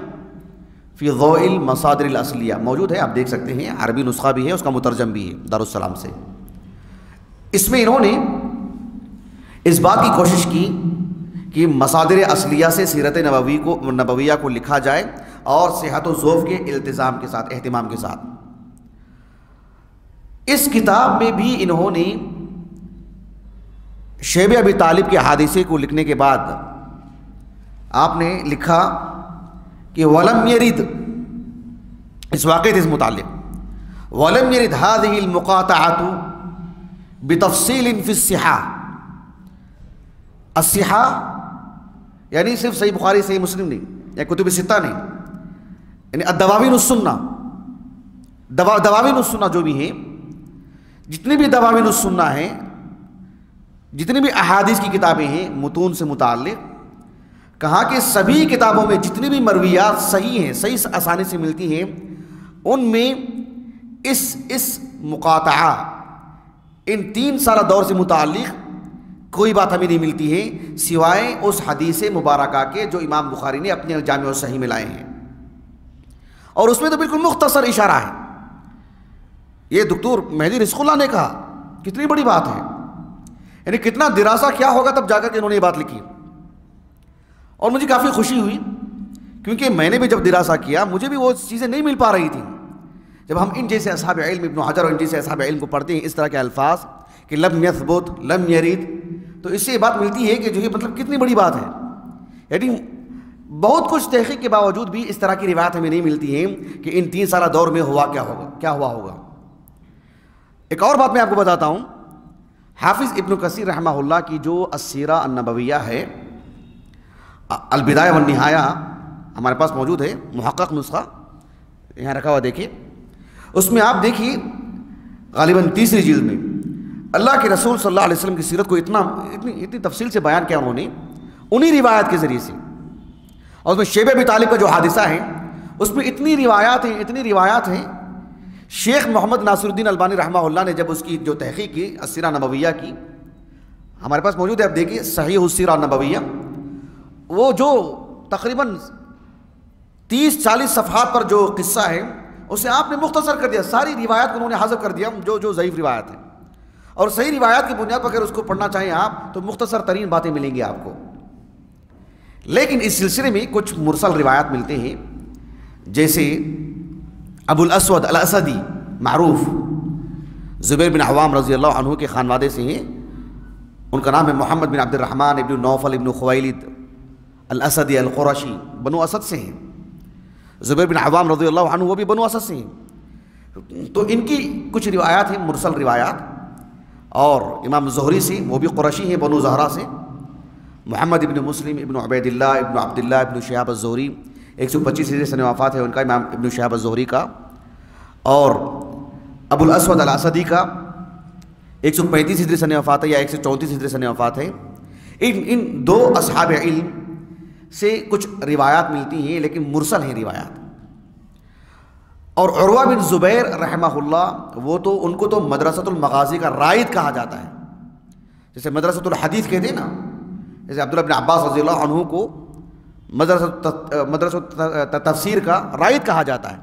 फ़ी ज़ौइल मसादिरिल असलिया, मौजूद है, आप देख सकते हैं, अरबी नुस्खा भी है, उसका मुतरजम भी है दारुस्सलाम से। इसमें इन्होंने इस बात की कोशिश की कि मसादिर असलिया से सीरत नबविया को लिखा जाए और सेहत व ज़ौफ़ के इल्तिज़ाम के साथ, एहतिमाम के साथ। इस किताब में भी इन्होंने शैब अबी तालिब के हादिसे को लिखने के बाद आपने लिखा कि वलम यरिद, इस वाक़े से मुताल्लिक़, वलम यरिद हाज़िहिल मुक़ातअतु बितफ़सीलिन फ़िस्सिहा। अस्सिहा यानी सिर्फ सही बुखारी, सही मुस्लिम नहीं, या कुतुब सित्ता नहीं, यानी दवावीन सुन्ना, दवावीन सुन्ना जो भी हैं, जितनी भी दवावीन सुन्ना हैं, जितनी भी अहादीस की किताबें हैं मुतून से मुताल्लिक़, कहा कि सभी किताबों में जितनी भी मरवियात सही हैं, सही आसानी से मिलती हैं, उनमें इस मुकाता इन 3 साल दौर से मुताल्लिक़ कोई बात हमें नहीं मिलती है सिवाय उस हदीस मुबारका के जो इमाम बुखारी ने अपने जामे सही में लाए हैं। और उसमें तो बिल्कुल मुख्तसर इशारा है। ये डॉक्टर मेहदी रिज़्क़ुल्लाह ने कहा, कितनी बड़ी बात है, यानी कितना दिरासा क्या होगा तब जाकर के इन्होंने ये बात लिखी। और मुझे काफ़ी खुशी हुई क्योंकि मैंने भी जब दिरासा किया मुझे भी वो चीज़ें नहीं मिल पा रही थी। जब हम इन जैसे असहाब इल्म इब्न हजर और इन जैसे असहाब इल्म को पढ़ते हैं, इस तरह के अल्फाज कि लम यस्बुत लम यरीद, तो इससे ये बात मिलती है कि जो ये मतलब कितनी बड़ी बात है। यानी बहुत कुछ तहक़ीक़ के बावजूद भी इस तरह की रिवायत हमें नहीं मिलती है कि इन 3 साल दौर में क्या हुआ होगा। एक और बात मैं आपको बताता हूँ, हाफिज़ इब्न कसीर रहमहुल्लाह की जो अस्सीरा अन्नबविय्या है, अल-बिदाया वन-निहाया हमारे पास मौजूद है, मुहक्कक नुस्खा यहाँ रखा हुआ देखिए। उसमें आप देखिए गालिबन 3री जिल्द में अल्लाह के रसूल सल्लल्लाहु अलैहि वसल्लम की सीरत को इतनी तफसील से बयान किया उन्होंने उन्हीं रिवायत के ज़रिए से। और उसमें शैब अबी तालिब का जो हादिसा है उसमें इतनी रिवायात हैं। शेख मोहम्मद नासिरुद्दीन अल्बानी रहमहुल्लाह ने जब उसकी जो तहक़ीक़ की अस्सीरा नबविय्या की, हमारे पास मौजूद है, आप देखिए सहीह अस्सीरा नबविय्या, वो जो तकरीबन 30-40 सफ़हात पर जो किस्सा है उसे आपने मुख्तसर कर दिया, सारी रिवायत को उन्होंने हाज़िफ कर दिया जो ज़ईफ़ रिवायत है। और सही रिवायत की बुनियाद पर अगर उसको पढ़ना चाहें आप तो मुख्तसर तरीन बातें मिलेंगी आपको। लेकिन इस सिलसिले में कुछ मुरसल रिवायात मिलते हैं, जैसे अबुल अस्वद अल असदी मारूफ ज़ुबैर बिन अवाम रज़ी अल्लाह अन्हु के खानवादे से हैं। उनका नाम है मोहम्मद बिन अब्दुर्रहमान इब्न नौफल इब्न खुवैलिद अल असदी अल क़ुरशी, बनु असद से हैं। ज़ुबैर बिन अवाम रज़ी अल्लाह अन्हु वो भी बनु असद से हैं। तो इनकी कुछ रिवायात हैं, मुरसल रिवायात। और इमाम ज़ुहरी से, वो भी क़ुरशी हैं, बनु ज़हरा से। मोहम्मद इब्न मुस्लिम इब्न उबैदिल्लाह इब्न अब्दुल्लाह इब्न शिहाब अज़-ज़ुहरी 125 हिजरी सन वफ़ात है उनका, इमाम इब्न शिहाब अज़-ज़ुहरी का। और अबुल अस्वद अल असदी का 135 हिजरी सन वफ़ात है या 134 हिजरी सन वफ़ात है। इन 2 असहाब इल्म से कुछ रिवायात मिलती हैं, लेकिन मुरसल हैं रिवायात। और उरवा बिन ज़ुबैर रहमहुल्लाह, वो तो उनको तो मदरसतुल मगाज़ी का राइद कहा जाता है, जैसे मदरसतुल हदीस कहते हैं ना, जैसे अब्दुल्लाह बिन अब्बास रज़ियल्लाहु अन्हु को मदरसत तफसीर का राइद कहा जाता है,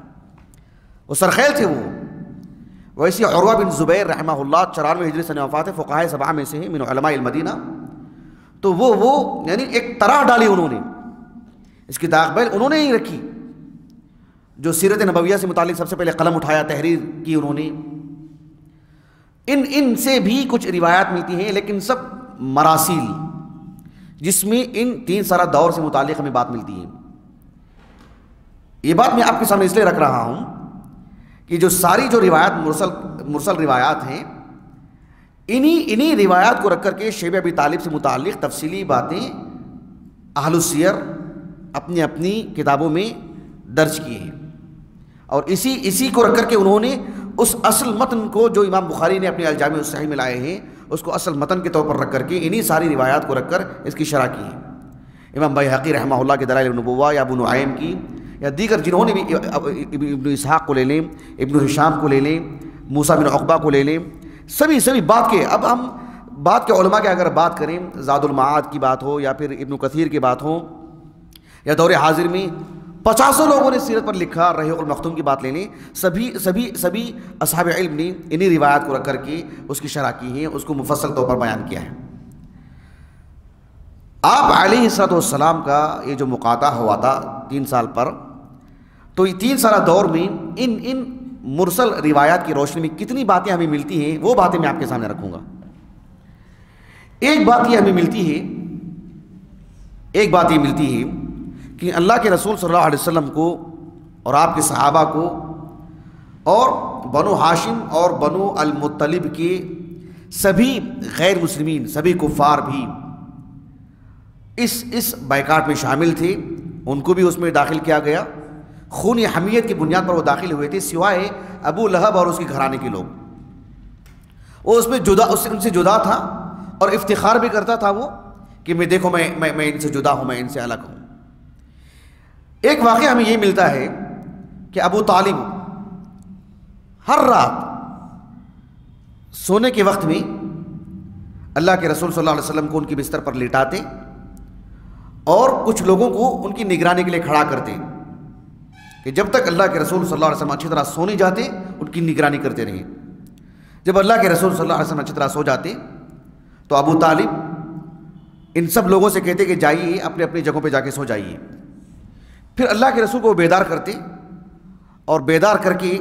वो सरखैल थे वो। वैसे उरवा बिन ज़ुबैर रहमहुल्लाह 94 हिजरी सन वफ़ात है, फ़ुक़हा सबआ में से हैं, मिन उलमाए मदीना। तो वो यानी एक तरह डाली उन्होंने, इसकी ताक़बैल उन्होंने ही रखी, जो सीरत नबविया से मुतालिक सबसे पहले कलम उठाया, तहरीर की उन्होंने। इन से भी कुछ रिवायात मिलती हैं, लेकिन सब मरासिल, जिसमें इन 3 साल दौर से मुतालिक हमें बात मिलती है। ये बात मैं आपके सामने इसलिए रख रहा हूँ कि जो सारी जो रिवायात मुरसल रिवायात हैं, इन्हीं रिवायात को रख करके शैब अबी तालिब से मुतालिक तफसीली बातें अहलुस सियर अपनी अपनी किताबों में दर्ज किए हैं। और इसी को रख करके उन्होंने उस असल मतन को जो इमाम बुखारी ने अपने अल-जामी उस-सहीह में लाए हैं, उसको असल मतन के तौर पर रख करके इन्हीं सारी रिवायात को रखकर इसकी शरह की है। इमाम बैहक़ी रहमहुल्लाह के दलाइल अन-नबुव्वा या अबू नुआइम की या दीगर जिन्होंने भी, इब्न इसहाक़ को ले लें, इब्न हिशाम को ले लें, मूसा बिन उक़बा को ले लें, सभी बात के, अब हम बात के उलमा की अगर बात करें, ज़ादुल मआद की बात हो या फिर इब्न कसीर की बात हो या दौर हाजिर में 50 लोगों ने सीरत पर लिखा, रहीक़ुल मख्तूम की बात ले लें, सभी असहाब इल्म ने इन्हीं रिवायात को रख करके उसकी शरह की है, उसको मुफस्सल तौर पर बयान किया है। आप अलैहिस्सलाम का ये जो मुकाता हुआ था 3 साल पर, तो 3 साल दौर में इन मुरसल रिवायात की रोशनी में कितनी बातें हमें मिलती हैं, वो बातें मैं आपके सामने रखूँगा। एक बात ये हमें मिलती है कि अल्लाह के रसूल सल्लल्लाहु अलैहि वसल्लम को और आपके सहाबा को और बनु हाशिम और बनु अल-मुत्तलिब के सभी गैर मुस्लिमीन, सभी कुफ़ार भी इस बायकाट में शामिल थे, उनको भी उसमें दाखिल किया गया। खूनी हमीयत की बुनियाद पर वो दाखिल हुए थे, सिवाय अबू लहब और उसके घराने के लोग। वो उसमें जुदा, उनसे जुदा था और इफ्तिखार भी करता था वो कि मैं देखो मैं इनसे जुदा हूँ, मैं इनसे अलग हूँ। एक वाक़या हमें ये मिलता है कि अबू तालिब हर रात सोने के वक्त में अल्लाह के रसूल सल्लल्लाहु अलैहि वसल्लम को उनकी बिस्तर पर लिटाते और कुछ लोगों को उनकी निगरानी के लिए खड़ा करते कि जब तक अल्लाह के रसूल सल्लल्लाहु अलैहि वसल्लम अच्छी तरह सो नहीं जाते उनकी निगरानी करते रहे। जब अल्लाह के रसूल सल्लल्लाहु अलैहि वसल्लम अच्छी तरह सो जाते तो अबू तालिब इन सब लोगों से कहते कि जाइए अपने अपनी जगहों पे जाके सो जाइए। फिर अल्लाह के रसूल को बेदार करते और बेदार करके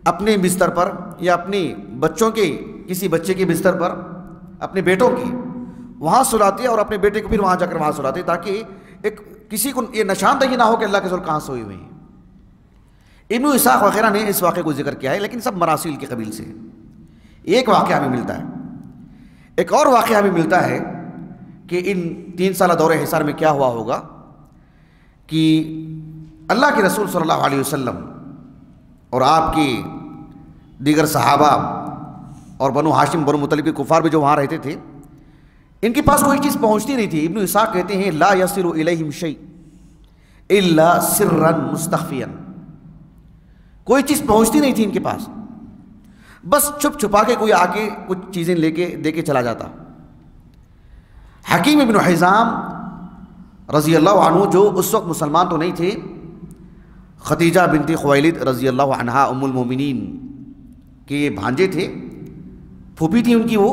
अपने बिस्तर पर या अपने बच्चों के किसी बच्चे के बिस्तर पर अपने बेटों की वहाँ सुलाते और अपने बेटे को फिर वहाँ जाकर वहाँ सुलाते, ताकि एक किसी को ये निशानदही ना हो कि अल्लाह के रसूल कहाँ सोए हुए हैं। इब्न इसाक वगैरह ने इस वाक़े को जिक्र किया है, लेकिन सब मरासिल के कबील से। एक वाक़या हमें मिलता है, एक और वाक़या हमें मिलता है कि इन 3 साल दौरे हिसार में क्या हुआ होगा कि अल्लाह के रसूल सल्लल्लाहु अलैहि वसल्लम और आपके दीगर सहाबा और बनु हाशिम बनु मुतलिब के कुफार भी जो वहाँ रहते थे, इनके पास कोई चीज़ पहुँचती नहीं थी। इब्न इसाक कहते हैं ला यसिलु इलैहिम शै इल्ला सिर्रन मुस्तखफियन, कोई चीज़ पहुँचती नहीं थी इनके पास, बस छुप छुपा के कोई आके कुछ चीज़ें लेके दे के चला जाता। हकीम इब्न हिज़ाम रज़ी अल्लाह अन्हु जो उस वक्त मुसलमान तो नहीं थे, खदीजा बिनती खुवैलिद रज़ी अल्लाह अन्हा उम्मुल मोमिनीन के भांजे थे, फूफी थी उनकी वो।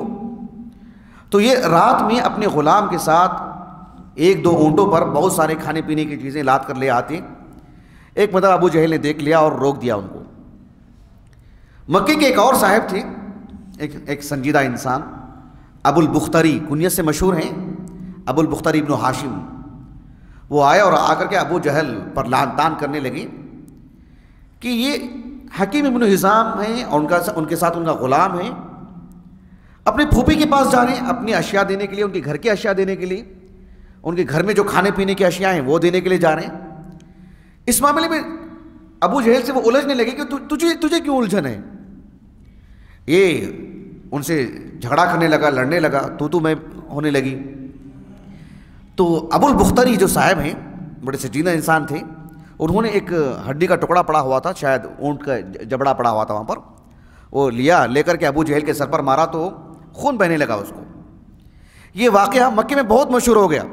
तो ये रात में अपने ग़ुलाम के साथ 1-2 ऊँटों पर बहुत सारे खाने पीने की चीज़ें लाद कर ले आते। एक मतलब अबू जहल ने देख लिया और रोक दिया उनको। मक्के के एक और साहब थे, एक संजीदा इंसान, अबुल बुख्तरी कुनियत से मशहूर हैं, अबुल बुख्तरी इब्न हाशिम। वो आए और आकर के अबू जहल पर लान तान करने लगे कि ये हकीम इब्न हिज़ाम हैं और उनके साथ उनका ग़ुलाम है, अपने फूफी के पास जा रहे हैं अपनी अशिया देने के लिए, उनके घर की अशिया देने के लिए, उनके घर में जो खाने पीने की अशिया हैं वो देने के लिए जा रहे हैं। इस मामले में अबू जहल से वो उलझने लगे कि तुझे क्यों उलझन है। ये उनसे झगड़ा करने लगा, लड़ने लगा, तू मैं होने लगी। तो अबुल बुख्तरी जो साहब हैं, बड़े संजीदा इंसान थे, उन्होंने एक हड्डी का टुकड़ा पड़ा हुआ था, शायद ऊँट का जबड़ा पड़ा हुआ था वहाँ पर, वो लेकर के अबू जहल के सर पर मारा तो खून बहने लगा उसको। ये वाक़या मक्के में बहुत मशहूर हो गया,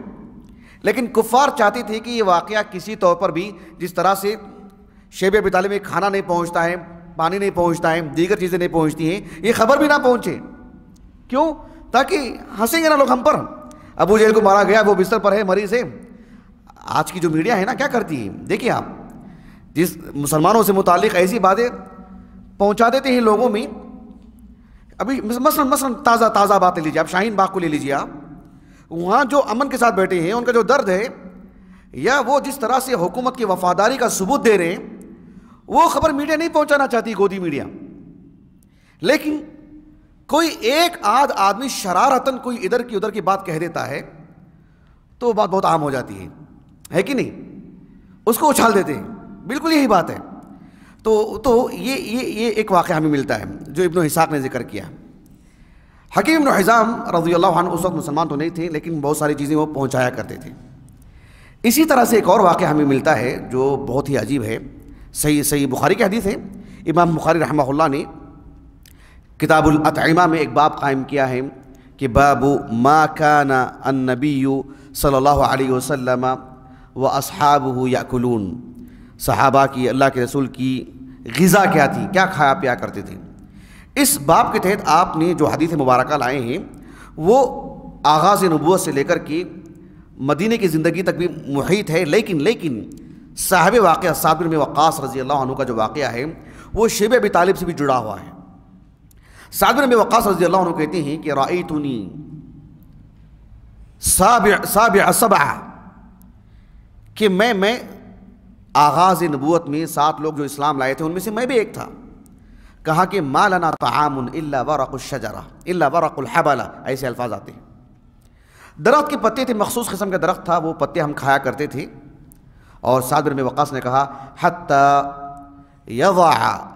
लेकिन कुफ़ार चाहते थे कि ये वाक़या किसी तौर पर भी, जिस तरह से शेब अबी तालिब में खाना नहीं पहुँचता है, पानी नहीं पहुँचता है, दीगर चीज़ें नहीं पहुँचती हैं, ये खबर भी ना पहुँचे। क्यों? ताकि हंसेंगे ना लोग हम पर। अबू जहल को मारा गया, वो बिस्तर पर है, मरीज है। आज की जो मीडिया है ना, क्या करती है, देखिए आप, जिस मुसलमानों से मुतालिक ऐसी बातें पहुँचा देते हैं लोगों में। अभी मसलन ताज़ा बात ले लीजिए आप, शाहीन बाग को ले लीजिए आप, वहाँ जो अमन के साथ बैठे हैं, उनका जो दर्द है, या वो जिस तरह से हुकूमत की वफादारी का सबूत दे रहे हैं, वो खबर मीडिया नहीं पहुँचाना चाहती, गोदी मीडिया। लेकिन कोई एक आध आदमी शरारतन कोई इधर की उधर की बात कह देता है तो बात बहुत आम हो जाती है कि नहीं, उसको उछाल देते हैं। बिल्कुल यही बात है। तो ये एक वाक़या हमें मिलता है जो इब्न इसाक ने जिक्र किया। हकीम इब्न हिज़ाम रज़ियल्लाहु अन्हु उस वक्त मुसलमान तो नहीं थे, लेकिन बहुत सारी चीज़ें वो पहुँचाया करते थे। इसी तरह से एक और वाक़या हमें मिलता है जो बहुत ही अजीब है। सही बुखारी की हदीस है। इमाम बुखारी रहमहुल्लाह ने किताबुल अतइमा में एक बाब कायम किया है कि बाबु मा काना अन्नबिय्यु सल्लल्लाहु अलैहि वसल्लम व अस्हाबुहु याकुलून, सहाबा की, अल्लाह के रसूल की ग़िज़ा क्या थी, क्या खाया पिया करते थे। इस बाब के तहत आपने जो हदीस मुबारक लाए हैं वो आगाज़ नबूवत से लेकर के मदीने की ज़िंदगी तक भी मुहीत है। लेकिन साहिब वाक़या साद बिन वक़्क़ास रज़ी अल्लाह अन्हु का जो वाक़या है वो शेब अबी तालिब से भी जुड़ा हुआ है। साद बिन वक़्क़ास रज़ी अल्लाह अन्हु कहते हैं कि राइतुनी साबिअ सबअ, कि मैं आगाज़ नबूवत में 7 लोग जो इस्लाम लाए थे उनमें से मैं भी एक था। कहा कि मा लना तामुन इल्ला वरक़ुश शजरा इल्ला वरक़ुल हबला, ऐसे अल्फाज आते हैं। दरख्त के पत्ते थे, मखसूस किस्म का दरख्त था, वो पत्ते हम खाया करते थे और साद बिन वक़ास ने कहा हत्ता यज़अ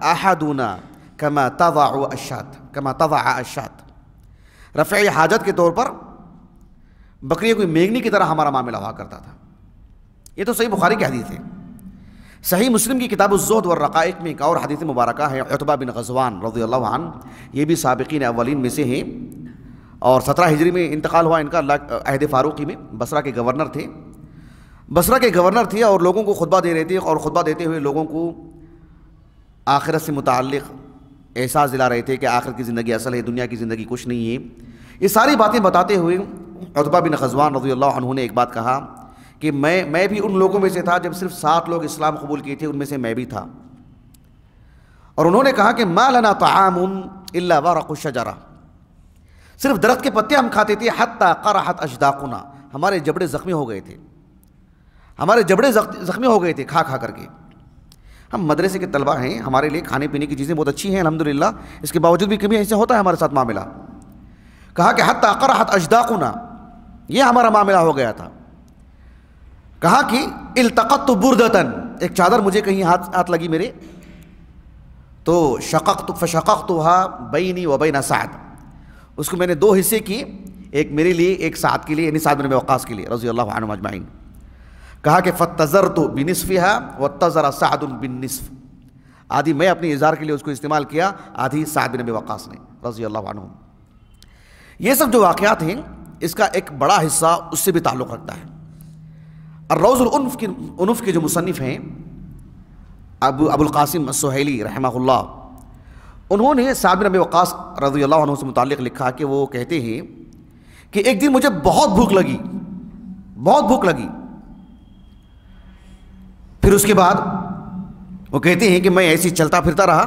अहदुना कमा तज़अ अश्शात, रफ़ई हाजत के तौर पर बकरियों की मेंगनी की तरह हमारा मामला हुआ करता था। ये तो सही बुखारी की हदीस है। सही मुस्लिम की किताब उज़्ज़ुहद व रक़ाइक़ में एक और हदीस मुबारका है, उतबा बिन ग़ज़वान रज़ियल्लाहु अन्हु, ये भी साबिक़ीन अव्वलीन में से हैं और 17 हिजरी में इंतकाल हुआ इनका अहद फ़ारूक़ी में। बसरा के गवर्नर थे और लोगों को खुतबा दे रहे थे और ख़ुतबा देते हुए लोगों को आखिरत से मुताल्लिक़ एहसास दिला रहे थे कि आखिरत की ज़िंदगी असल है, दुनिया की ज़िंदगी कुछ नहीं है। ये सारी बातें बताते हुए उतबा बिन ग़ज़वान रज़ियल्लाहु अन्हु ने एक बात कहा कि मैं भी उन लोगों में से था जब सिर्फ 7 लोग इस्लाम कबूल किए थे, उनमें से मैं भी था। और उन्होंने कहा कि मा लना तआमुन इल्ला वरक़ु शजरा, सिर्फ दरख्त के पत्ते हम खाते थे। हत्ता क़रहत अशदाक़ुना, हमारे जबड़े ज़ख्मी हो गए थे, खा खा करके। हम मदरसे के तलबा हैं, हमारे लिए खाने पीने की चीज़ें बहुत अच्छी हैं अल्हम्दुलिल्लाह, इसके बावजूद भी कभी ऐसे होता है हमारे साथ मामला। कहा कि हत्ता क़रहत अशदाक़ुना, ये हमारा मामला हो गया था। कहा कि इल्तक़त्तु बुर्दतन, एक चादर मुझे कहीं हाथ लगी मेरे, तो फ़शक़क़्तुहा बैनी व बैन साद, उसको मैंने 2 हिस्से किए, एक मेरे लिए एक साद के लिए, यानी साद बिन वक़ास के लिए रज़ियल्लाहु अन्हुम अजमाइन। कहा कि फ़त्तज़रतु बिनिस्फ़िहा वत्तज़रा साद बिन्निस्फ़, आधी मैं अपनी इज़ार के लिए उसको इस्तेमाल किया, आधी साद बिन वक़ास ने रज़ियल्लाहु अन्हुम। ये सब जो वाक़यात हैं इसका एक बड़ा हिस्सा उससे भी ताल्लुक़ रखता है। अर्रौज़ुल उनफ़ के जो मुसन्निफ़ हैं अबुल क़ासिम अस्सुहैली रहमहुल्लाह, उन्होंने साद बिन वक़ास रज़ियल्लाहु अन्हु से मुताल्लिक़ लिखा कि वो कहते हैं कि एक दिन मुझे बहुत भूख लगी। फिर उसके बाद वो कहते हैं कि मैं ऐसे चलता फिरता रहा,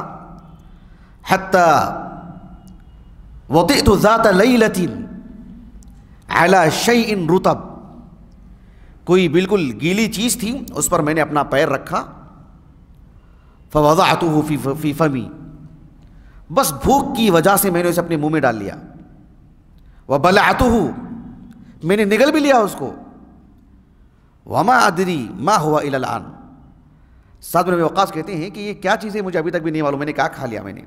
हत्ता वतिअतु ज़ात लैलतिन अला शैइन रुतब, कोई बिल्कुल गीली चीज़ थी उस पर मैंने अपना पैर रखा। फ़वज़अतुहु फ़ी फ़मी, बस भूख की वजह से मैंने उसे अपने मुंह में डाल लिया। व बलअतुहु, मैंने निगल भी लिया उसको। वमा अदरी मा हुआ इलल आन, साद बिन वक़ास कहते हैं कि ये क्या चीज़ है मुझे अभी तक भी नहीं मालूम, मैंने क्या खा लिया मैंने।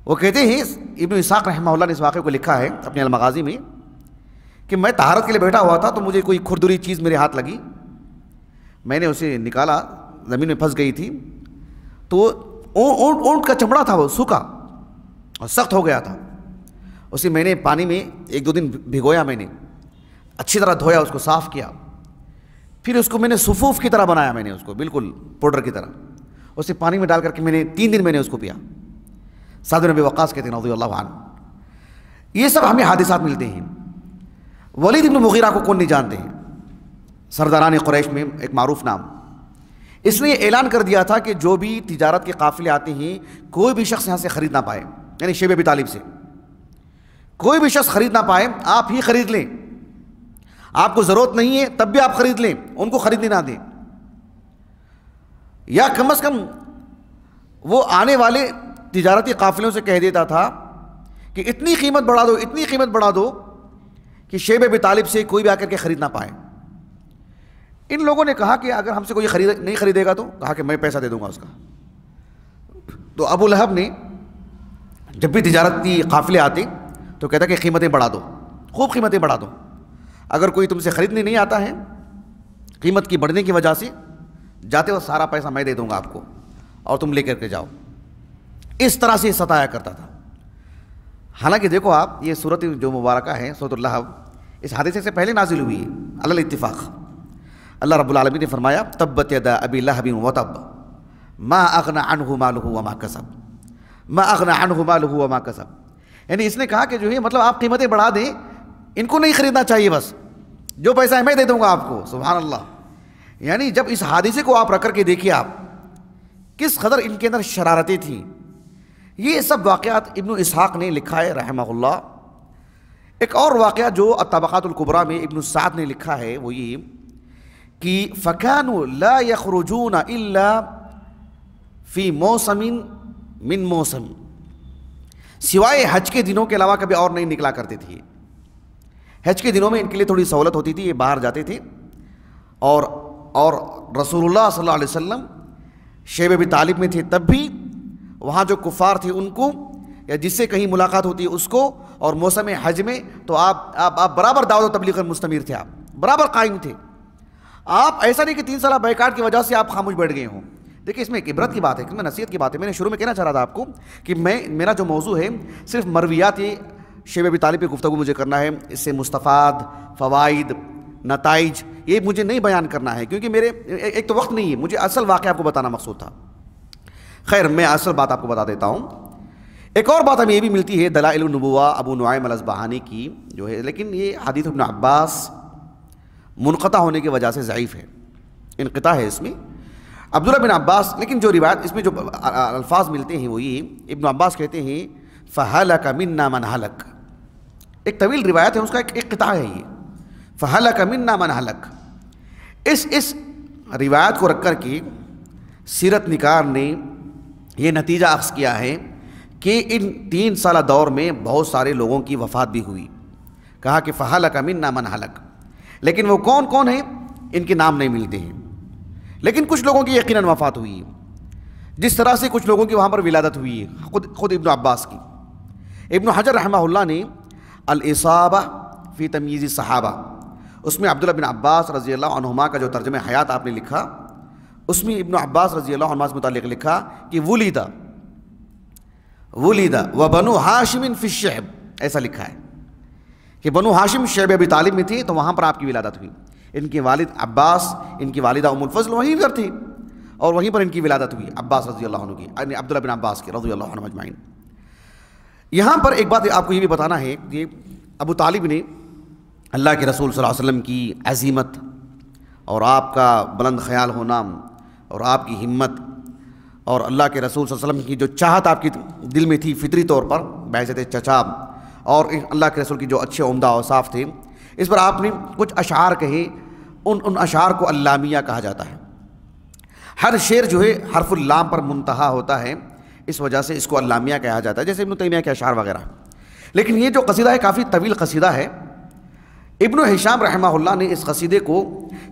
वो कहते हैं इब्न इसाक़ रहमहुल्लाह ने इस वाक़े को लिखा है अपने अल-मग़ाज़ी में कि मैं तहारत के लिए बैठा हुआ था तो मुझे कोई खुरदुरी चीज़ मेरे हाथ लगी, मैंने उसे निकाला, ज़मीन में फंस गई थी। तो ऊँट का चमड़ा था, वो सूखा और सख्त हो गया था। उसे मैंने पानी में 1-2 दिन भिगोया, मैंने अच्छी तरह धोया, उसको साफ़ किया, फिर उसको मैंने सुफूफ की तरह बनाया, मैंने उसको बिल्कुल पाउडर की तरह उसे पानी में डाल करके मैंने 3 दिन मैंने उसको पिया। साद बिन वक़ास कहते हैं रज़ियल्लाहु अन्हु। ये सब हमें हादिसात मिलते हैं। वलीद इब्न मुग़ीरा को कौन नहीं जानते हैं, सरदारान क़ुरैश में एक मारूफ नाम। इसने ऐलान कर दिया था कि जो भी तिजारत के काफ़िले आते हैं कोई भी शख्स यहाँ से ख़रीद ना पाए, यानी शैब अबी तालिब से कोई भी शख्स ख़रीद ना पाए, आप ही ख़रीद लें, आपको ज़रूरत नहीं है तब भी आप ख़रीद लें, उनको ख़रीदने ना दें। या कम अज़ कम वो आने वाले तिजारती काफ़िलों से कह देता था कि इतनी कीमत बढ़ा दो कि शैब अबी तालिब से कोई भी आकर के ख़रीद ना पाए। इन लोगों ने कहा कि अगर हमसे कोई नहीं ख़रीदेगा तो कहा कि मैं पैसा दे दूंगा उसका। तो अबू लहब ने जब भी तिजारती काफ़िले आते तो कहता कि कीमतें बढ़ा दो, खूब कीमतें बढ़ा दो, अगर कोई तुमसे ख़रीदने नहीं आता है कीमत की बढ़ने की वजह से, जाते हो सारा पैसा मैं दे दूंगा आपको और तुम ले करके जाओ। इस तरह से सताया करता था। हालांकि देखो आप, ये सूरत जो मुबारका है सूरतुल लहब, इस हादिसे से पहले नाजिल हुई है अलल इत्तिफ़ाक़। अल्लाह रब्बुल आलमीन ने फरमाया तब्बत यदा अबी लहबिन व तब मा अग़ना अन्हु मालुहु व मा कसब, यानी इसने कहा कि जो है मतलब आप कीमतें बढ़ा दें, इनको नहीं ख़रीदना चाहिए, बस जो पैसा है मैं दे दूंगा आपको। सुभान अल्लाह। यानी जब इस हादिसे को आप रख करके देखिए आप किस कदर इनके अंदर शरारतें थी। ये सब वाक़यात इब्न इसहाक़ ने लिखा है रहमहुल्लाह। एक और वाक़या जो अत-तबक़ातुल कुबरा में इब्न साद ने लिखा है वो ये कि फ़कानु ला यख़रुजून इल्ला फ़ी मौसमिन मिन मौसम, सिवाय हज के दिनों के अलावा कभी और नहीं निकला करते थे। हज के दिनों में इनके लिए थोड़ी सहूलत होती थी, ये बाहर जाते थे और और रसूलुल्लाह सल्लल्लाहु अलैहि वसल्लम शेब अबी तालिब में थे तब भी वहाँ जो कुफ़ार थे उनको या जिससे कहीं मुलाकात होती है उसको, और मौसम हज में तो आप बराबर दावत तबलीग में मुस्तमिर थे, आप बराबर कायम थे। आप ऐसा नहीं कि 3 साल बैकाट की वजह से आप खामोश बैठ गए हों। देखिए इसमें एक इबरत की बात है, इसमें नसीहत की बात है। मैंने शुरू में कहना चाह रहा था आपको कि मेरा जो मौजू है सिर्फ मरवियात ये शेब अबी तालिब पे गुफ्तगू मुझे करना है, इससे मुस्तफ़ाद, फ़वाइद, नताइज ये मुझे नहीं बयान करना है, क्योंकि मेरे एक तो वक्त नहीं है, मुझे असल वाक़या आपको बताना मकसूद था। खैर मैं असल बात आपको बता देता हूँ। एक और बात हमें ये भी मिलती है दलाइल नबुवा अबू नुआइम अल-अस्बहानी की जो है, लेकिन ये हदीस इब्न अब्बास मुनक़ता होने की वजह से ज़ईफ़ है, इनक़ता है इसमें अब्दुल्लाह बिन अब्बास। लेकिन जो रिवायत इसमें जो अल्फाज मिलते हैं वो ये, इब्न अब्बास कहते हैं फ़हलक मिन्ना मन हलक, एक तवील रिवायत है उसका एक क़िता है ये, फ़हलक मिन्ना मन हलक। इस रिवायत को रख कर के सीरत निकार ने यह नतीजा अख्ज़ किया है कि इन 3 साल दौर में बहुत सारे लोगों की वफ़ात भी हुई। कहा कि फ़हलक मिन्ना मन हलक, लेकिन वो कौन कौन है इनके नाम नहीं मिलते हैं, लेकिन कुछ लोगों की यकीनन वफ़ात हुई है। जिस तरह से कुछ लोगों की वहाँ पर विलादत हुई है खुद इब्न अब्बास की। इब्न हजर रहमहुल्लाह ने अल-इसाबा फ़ी तमीज़ सहाबा, उसमें अब्दुल्लाह बिन अब्बास रज़ी अल्लाह अन्हुमा का जो तर्जुमा हयात आपने लिखा, उसमें इब्न अब्बास रज़ी अल्लाह अन्हुमा से मुताल्लिक़ लिखा कि वुलिदा व बनु हाशिम फ़ी शहब, ऐसा लिखा है कि बनु हाशिम शेब अबी तालिब में थे तो वहाँ पर आपकी विलादत हुई। इनके वालिद अब्बास, इनकी वालिदा उम्मुल फ़ज़ल वहीं पर थे और वहीं पर इनकी विलादत हुई अब्बास रज़ी अल्लाह अन्हु की, यानी अब्दुल्लाह बिन अब्बास की रज़ी अल्लाह अन्हुम अजमाइन। यहाँ पर एक बात आपको ये भी बताना है कि अबू तालिब ने अल्लाह के रसूल सल्लल्लाहु अलैहि वसल्लम की अज़ीमत और आपका बुलंद ख्याल होना और आपकी हिम्मत और अल्लाह के रसूल सल्लल्लाहु अलैहि वसल्लम की जो चाहत आपकी दिल में थी फितरी तौर पर बैज़त चचा, और अल्लाह के रसूल की जो अच्छे उम्दा औसाफ थे, इस पर आपने कुछ अशार कहे। उन अशार को अल्लामिया कहा जाता है। हर शेर जो है हरफुल लाम पर मुंतहा होता है, इस वजह से इसको अल्लामिया कहा जाता है, जैसे इब्न तैमिया के अशार वगैरह। लेकिन ये जो कसीदा है काफ़ी तवील कसीदा है। इब्न हिशाम रहमहुल्लाह ने इस कसीदे को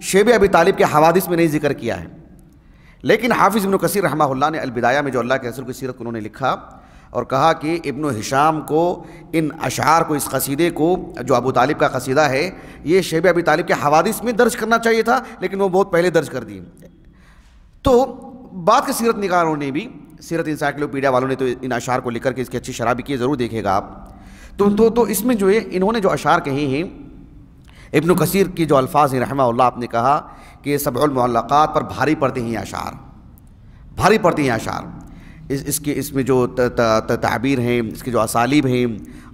शेब अबी तालिब के हवादिस में नहीं जिक्र किया है, लेकिन हाफिज़ इब्न कसीर रहमहुल्लाह ने अल-बिदाया में जो अल्लाह के रसूल की सीरत को उन्होंने लिखा और कहा कि इब्न हिशाम को इन अशार को, इस कसीदे को जो अबू तालिब का कसीदा है, ये शेब अबी तालिब के हवादिस में दर्ज करना चाहिए था, लेकिन वो बहुत पहले दर्ज कर दिए। तो बाद के सीरत निगारों ने भी, सीरत इंसाइक्लोपीडिया वालों ने तो इन अशार को लिखकर के इसकी अच्छी शराबी की, ज़रूर देखेगा आप। तो इसमें जो है इन्होंने जो अशार कहे हैं, इब्न कसीर की जो अल्फाज हैं रहमहुल्लाह, आपने कहा कि सबउल मुअल्लक़ात पर भारी पड़ते हैं ये अशार, भारी पड़ते हैं अशार। इसमें जो ताबीर हैं, इसके जो असालीब हैं,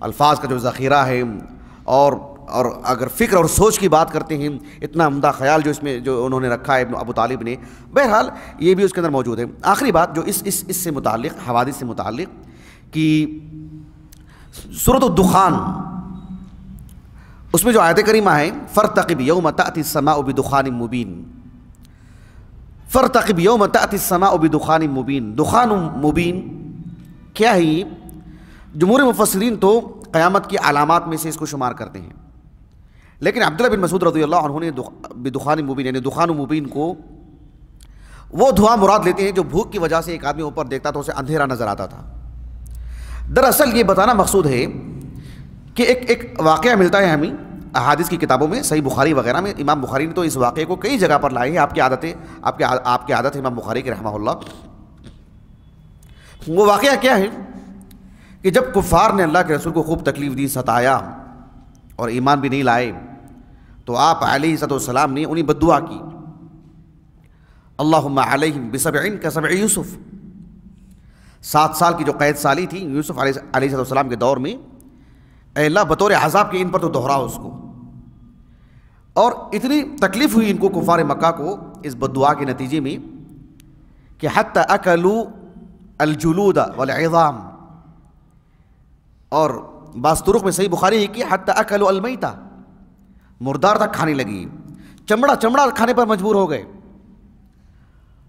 अल्फाज का जो ज़ख़ीरा है, और अगर फ़िक्र और सोच की बात करते हैं, इतना उम्दा ख़याल जो इसमें जो उन्होंने रखा है अबू तालिब ने, बहरहाल ये भी उसके अंदर मौजूद है। आखिरी बात जो इससे मुताल्लिक़, हवादिस से मुताल्लिक़, कि सूरत दुखान, उसमें जो आयत करीमा है फ़रतक़िब यौम ताअति समाउ बिदुखानिम मुबीन, फ़रतक़िब यौम ताअति समाउ बिदुखानिम मुबीन। दुखान मुबीन क्या है ये? जमहूर मुफ़स्सिरीन तो क़यामत की अलामात में से इसको शुमार करते हैं, लेकिन अब्दुल्लाह बिन मसूद रज़ियल्लाहु अन्हु ने बिदुखानिम मुबीन यानी दुखान मुबीन को वो धुआं मुराद लेते हैं जो भूख की वजह से एक आदमी ऊपर देखता तो उसे अंधेरा नज़र आता था। दरअसल ये बताना मकसूद है कि एक वाक़या मिलता है हमें अहादीस की किताबों में, सही बुखारी वगैरह में। इमाम बुखारी ने तो इस वाक़े को कई जगह पर लाए हैं। आपकी आदत है इमाम बुखारी के रहमहुल्लाह। वो वाक़या क्या है कि जब कुफ़ार ने अल्लाह के रसूल को खूब तकलीफ़ दी, सताया और ईमान भी नहीं लाए, तो आप अलैहिस्सलाम ने उन्हें बद्दुआ की, अल्लाहुम्मा अलैहिम बिसबइन कसबइ यूसुफ। 7 साल की जो कैद साली थी यूसुफ अलैहिस्सलाम के दौर में, अल्लाह बतौर अज़ाब के इन पर तो दोहरा उसको। और इतनी तकलीफ़ हुई इनको कुफ़ार मक्का को इस बद्दुआ के नतीजे में कि हत्ता अकलू अलजुलूद वल इज़ाम, और बास तुरुक में सही बुखारी है कि हत्ता अकलू अलमैता, मुर्दार तक खाने लगी, चमड़ा खाने पर मजबूर हो गए,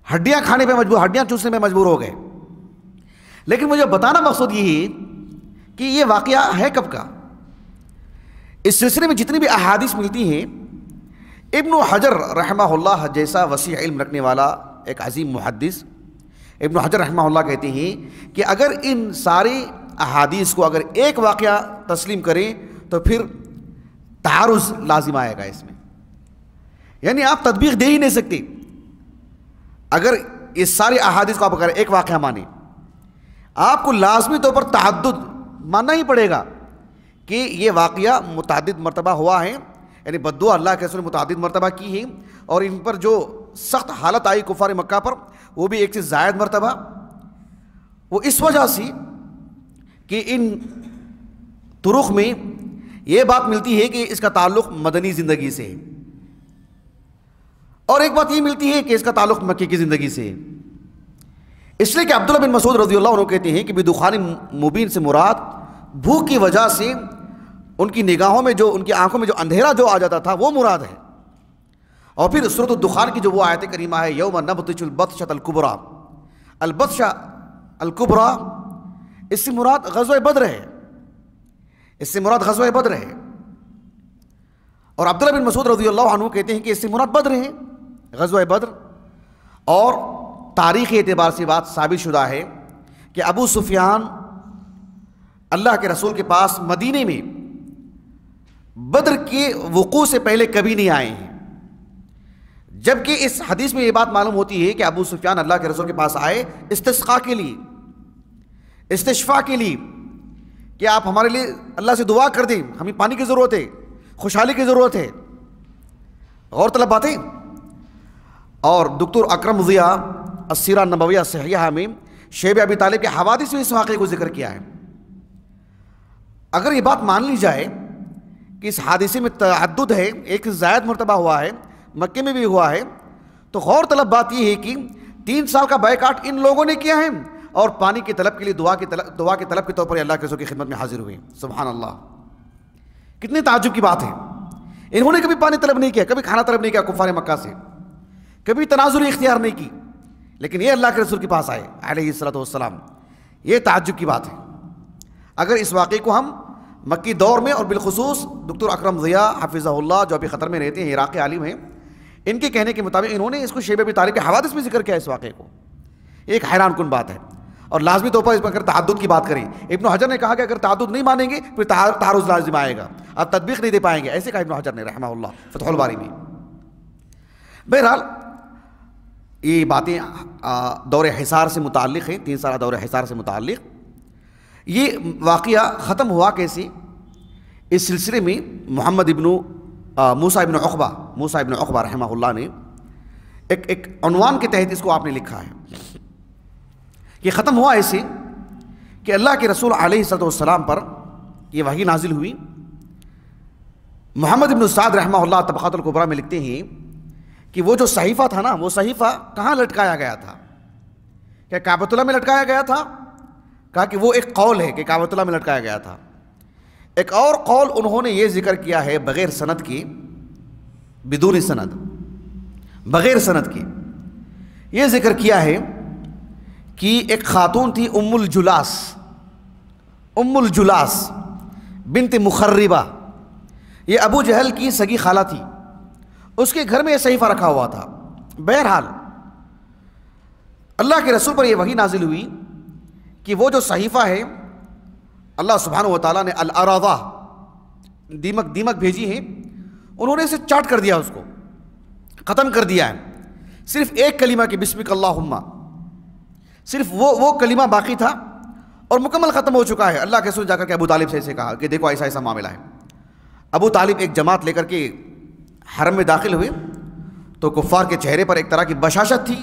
हड्डियाँ खाने पर मजबूर, हड्डियाँ चूसने में मजबूर हो गए। लेकिन मुझे बताना मकसद ये है कि ये वाक़या है कब का। इस सिलसिले में जितनी भी अहादीस मिलती हैं, इब्न हजर रहमहुल्लाह जैसा वसी इल्म रखने वाला एक अजीम मुहद्दिस इब्न हजर रहमहुल्लाह कहते हैं कि अगर इन सारे अहादीस को अगर एक वाक़या तस्लीम करें तो फिर तारुज़ लाजिम आएगा इसमें, यानी आप तदबीक दे ही नहीं सकते। अगर इस सारे अहादीस को आप अगर एक वाक़या माने, आपको लाजमी तौर पर तअद्दुद मानना ही पड़ेगा कि ये वाक़या मुतअद्दिद मरतबा हुआ है, यानी बद्दुआ अल्लाह के रसूल ने मुतअद्दिद मरतबा की है, और इन पर जो सख्त हालत आई कुफ़ार मक्का पर वो भी एक से ज़ायद मरतबा। वो इस वजह से कि इन तुरुख में ये बात मिलती है कि इसका ताल्लुक़ मदनी ज़िंदगी से है, और एक बात ये मिलती है कि इसका ताल्लुक़ मक्की की ज़िंदगी से है। इसलिए कि अब्दुल्लाह बिन मसूद रज़ियल्लाहु अन्हु कहते हैं कि बिदुखानी मुबीन से मुराद भूख की वजह से उनकी निगाहों में जो, उनकी आंखों में जो अंधेरा जो आ जाता था वो मुराद है। और फिर सूरत दुखान की जो वो आयत करीमा है, यौम नबतिशुल बत्शतल कुबरा, अल बत्शा अल कुबरा, इससे मुराद ग़ज़वा बद्र है, इससे मुराद ग़ज़वा बद्र है। और अब्दुल्लाह बिन मसूद रज़ियल्लाहु अन्हु कहते हैं कि इससे मुराद बद्र है, ग़ज़वा बद्र। और तारीख़ी एतबार से बात साबित शुदा है कि अबू सुफियान अल्लाह के रसूल के पास मदीने में बद्र के वक़ू से पहले कभी नहीं आए हैं, जबकि इस हदीस में ये बात मालूम होती है कि अबू सुफियान अल्लाह के रसूल के पास आए इस्तिस्क़ा के लिए, इस्तिश्फ़ा के लिए, कि आप हमारे लिए अल्लाह से दुआ कर दें, हमें पानी की ज़रूरत है, खुशहाली की ज़रूरत है। गौर तलब बातें। और डॉक्टर अकरम ज़िया अस्सीरा नबविया सहिहा में शेब अबी तालिब के हवादिस में इस वाक़े को जिक्र किया है। अगर ये बात मान ली जाए कि इस हादिसे में तअद्दुद है, एक ज़ायद मरतबा हुआ है, मक्के में भी हुआ है, तो गौर तलब बात यह है कि 3 साल का बैकाट इन लोगों ने किया है और पानी की तलब के लिए दुआ के तलब के तौर पर अल्लाह के रसूल की खिदमत में हाजिर हुए। सुभान अल्लाह, कितनी ताज्जुब की बात है। इन्होंने कभी पानी तलब नहीं किया, कभी खाना तलब नहीं किया कुफ़ार मक्का से, कभी तनाज़ुल इख्तियार नहीं की, लेकिन ये अल्लाह के रसूल के पास आए अलैहिस्सलातु वस्सलाम। ये ताज्जुब की बात है। अगर इस वाक़े को हम मक्की दौर में, और बिलखुसूस डॉक्टर अकरम ज़िया हफ़िज़हुल्लाह जो अभी ख़तर में रहते हैं, इराक़ी आलिम हैं, इनके कहने के मुताबिक इन्होंने इसको शेब अबी तालिब के हवादिस में जिक्र किया इस वाक़े को, एक हैरान कुन बात है। और लाजमी तौर पर इस पर अगर तअद्दुद की बात करें, इब्न हजर ने कहा कि अगर तअद्दुद नहीं मानेंगे फिर तारुज़ लाजिम आएगा, अब तदबीक नहीं दे पाएंगे, ऐसे कहा इब्न हजर ने रहमहुल्लाह फ़तहुल बारी में। बहरहाल ये बातें दौर हिसार से मुताल्लिक़ हैं, 3 साल दौर हिसार से मुताल्लिक़। ये वाक़या ख़त्म हुआ कैसे, इस सिलसिले में मोहम्मद इब्न मूसा इब्न उक़बा रहमहुल्लाह ने एक उन्वान के तहत इसको आपने लिखा है कि ख़त्म हुआ ऐसे कि अल्लाह के रसूल अलैहिस्सलाम पर ये वही नाजिल हुई। मोहम्मद इब्न साद रहमहुल्लाह तबक़ातुल कुबरा में लिखते हैं कि वो जो सहीफ़ा था ना, वो सहीफ़ा कहाँ लटकाया गया था? क्या काबतुल्लाह में लटकाया गया था? कहा कि वो एक कौल है कि काबतुल्लाह में लटकाया गया था। एक और कौल उन्होंने ये जिक्र किया है बग़ैर सनद के, बिदून सनद, बग़ैर सनद के ये जिक्र किया है कि एक ख़ातून थी उम्मुल जुलास बिन्त मुखर्रिबा, ये अबू जहल की सगी खाला थी, उसके घर में यह सहीफ़ा रखा हुआ था। बहरहाल अल्लाह के रसूल पर यह वही नाजिल हुई कि वो जो सहीफ़ा है अल्लाह सुब्हानहु व तआला ने अल-अराज़ा दीमक भेजी है, उन्होंने इसे चाट कर दिया, उसको ख़त्म कर दिया है। सिर्फ एक कलीमा की बिस्मिक अल्लाहुम्मा, सिर्फ वो कलीमा बाकी था और मुकम्मल ख़त्म हो चुका है। अल्लाह के रसूल जाकर के अबू तालिब से ऐसे कहा कि देखो ऐसा ऐसा मामला है। अबू तालिब एक जमात लेकर के हरम में दाखिल हुए तो कुफ़ार के चेहरे पर एक तरह की बशाशत थी।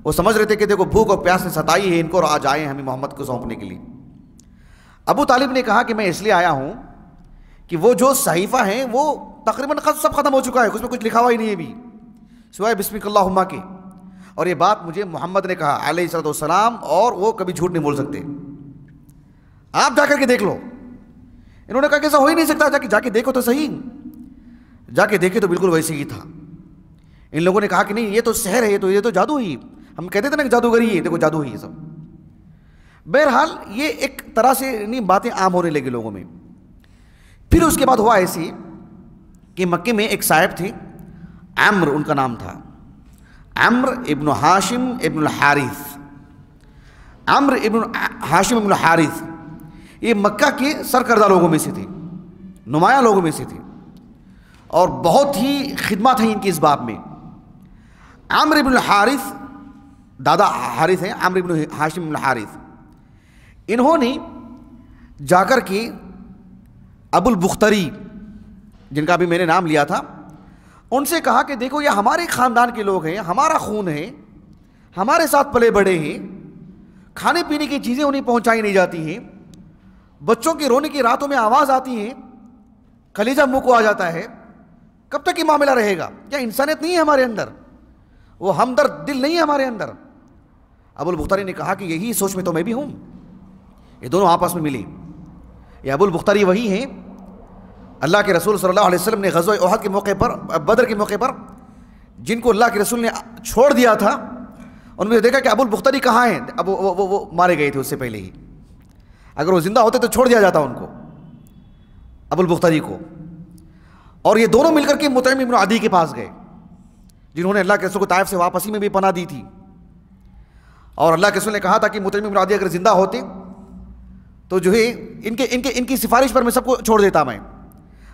वो समझ रहे थे कि देखो भूख और प्यास ने सताई है इनको और आज आए हैं हमें मोहम्मद को सौंपने के लिए। अबू तालिब ने कहा कि मैं इसलिए आया हूँ कि वो जो सहीफ़ा है वो तकरीबन सब ख़त्म हो चुका है, उसमें कुछ लिखा हुआ ही नहीं है अभी सिवाय बिस्मिक अल्लाहुम्मा के। और ये बात मुझे मोहम्मद ने कहा अलैहिस्सलातु वस्सलाम, और वो कभी झूठ नहीं बोल सकते, आप जाकर के देख लो। इन्होंने कहा कि ऐसा हो ही नहीं सकता, जाके देखो तो सही। जाके देखे तो बिल्कुल वैसे ही था। इन लोगों ने कहा कि नहीं ये तो सहर है, ये तो जादू ही, हम कहते थे ना कि जादूगरी है, देखो जादू ही है सब। बहरहाल ये एक तरह से नहीं बातें आम होने लगी लोगों में। फिर उसके बाद हुआ ऐसे कि मक्के में एक साहिब थे अम्र उनका नाम था, अम्र इब्न हाशिम इब्न हारिस। अम्र इब्न हाशिम इब्न हारिस ये मक्का के सरकर्दा लोगों में से थे, नुमायाँ लोगों में से थे, और बहुत ही खिदमत है इनकी इस बाब में। अम्र इब्न हारिस, दादा हारिस हैं, अम्र इब्न हाशिम इब्न हारिस, इन्होंने जाकर के अबुल बुख्तरी, जिनका भी मैंने नाम लिया था, उनसे कहा कि देखो ये हमारे ख़ानदान के लोग हैं, हमारा खून है, हमारे साथ पले बड़े हैं, खाने पीने की चीज़ें उन्हें पहुंचाई नहीं जाती हैं, बच्चों के रोने की रातों में आवाज़ आती है, कलेजा मुंह को आ जाता है, कब तक ये मामला रहेगा? क्या इंसानियत नहीं है हमारे अंदर? वो हमदर्द दिल नहीं है हमारे अंदर? अबुल बुख्तरी ने कहा कि यही सोच में तो मैं भी हूँ। ये दोनों आपस में मिले। ये अबुल बुख्तरी वही हैं अल्लाह के रसूल सल्लल्लाहु अलैहि वसल्लम ने ग़ज़वा उहद के मौके पर, बदर के मौके पर, जिनको अल्लाह के रसूल ने छोड़ दिया था, उन्होंने देखा कि अबुल बुख्तरी कहाँ हैं। अब वो मारे गए थे उससे पहले ही। अगर वो जिंदा होते तो छोड़ दिया जाता उनको, अबुल बुख्तरी को। और ये दोनों मिलकर के मुतइम इब्न अदी के पास गए, जिन्होंने अल्लाह के रसूल को ताइफ से वापसी में भी पनाह दी थी। और अल्लाह के रसूल ने कहा था कि मुतइम इब्न अदी अगर जिंदा होते तो जो है इनकी सिफारिश पर मैं सबको छोड़ देता। मैं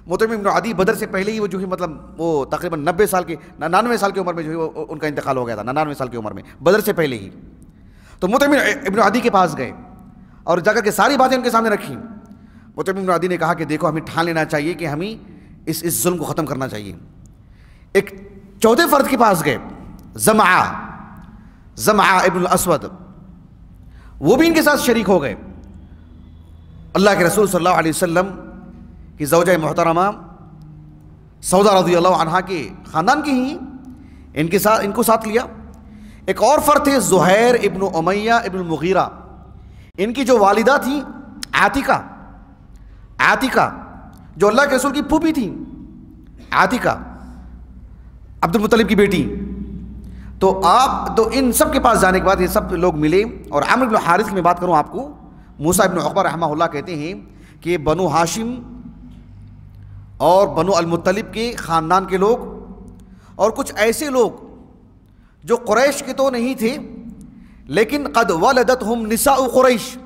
मुतइम इब्न अदी बदर से पहले ही वो जो है मतलब वो तकरीबन 90 साल के 99 साल की उम्र में जो है उनका इंतकाल हो गया था, 99 साल की उम्र में, बदर से पहले ही। तो मुतइम इब्न अदी के पास गए और जाकर के सारी बातें उनके सामने रखी। मुतइम इब्न अदी ने कहा कि देखो हमें ठान लेना चाहिए कि हमें इस जुल्म को ख़त्म करना चाहिए। एक चौथे फर्द के पास गए, ज़मआ इब्न अस्वद, वो भी इनके साथ शरीक हो गए। अल्लाह के रसूल सल्लल्लाहु अलैहि वसल्लम की ज़ौजा मोहतरमा सौदा रज़ियल्लाहु अन्हा के ख़ानदान की ही इनको साथ लिया। एक और फ़र्द थे ज़ुहैर इब्न उमय्या इब्न मुग़ीरा, इनकी जो वालिदा थी आतिका जो अल्लाह के रसूल की फूफी थी, आतिका अब्दुल मुत्तलिब की बेटी। तो इन सब के पास जाने के बाद ये सब लोग मिले। और अम्र इब्न हारिस की मैं बात करूँ आपको, मूसा इब्न उक़बा रहमहुल्लाह कहते हैं कि बनु हाशिम और बनु अल मुत्तलिब के ख़ानदान के लोग और कुछ ऐसे लोग जो कुरैश के तो नहीं थे, लेकिन क़द वलदतहुम निसाउ कुरैश,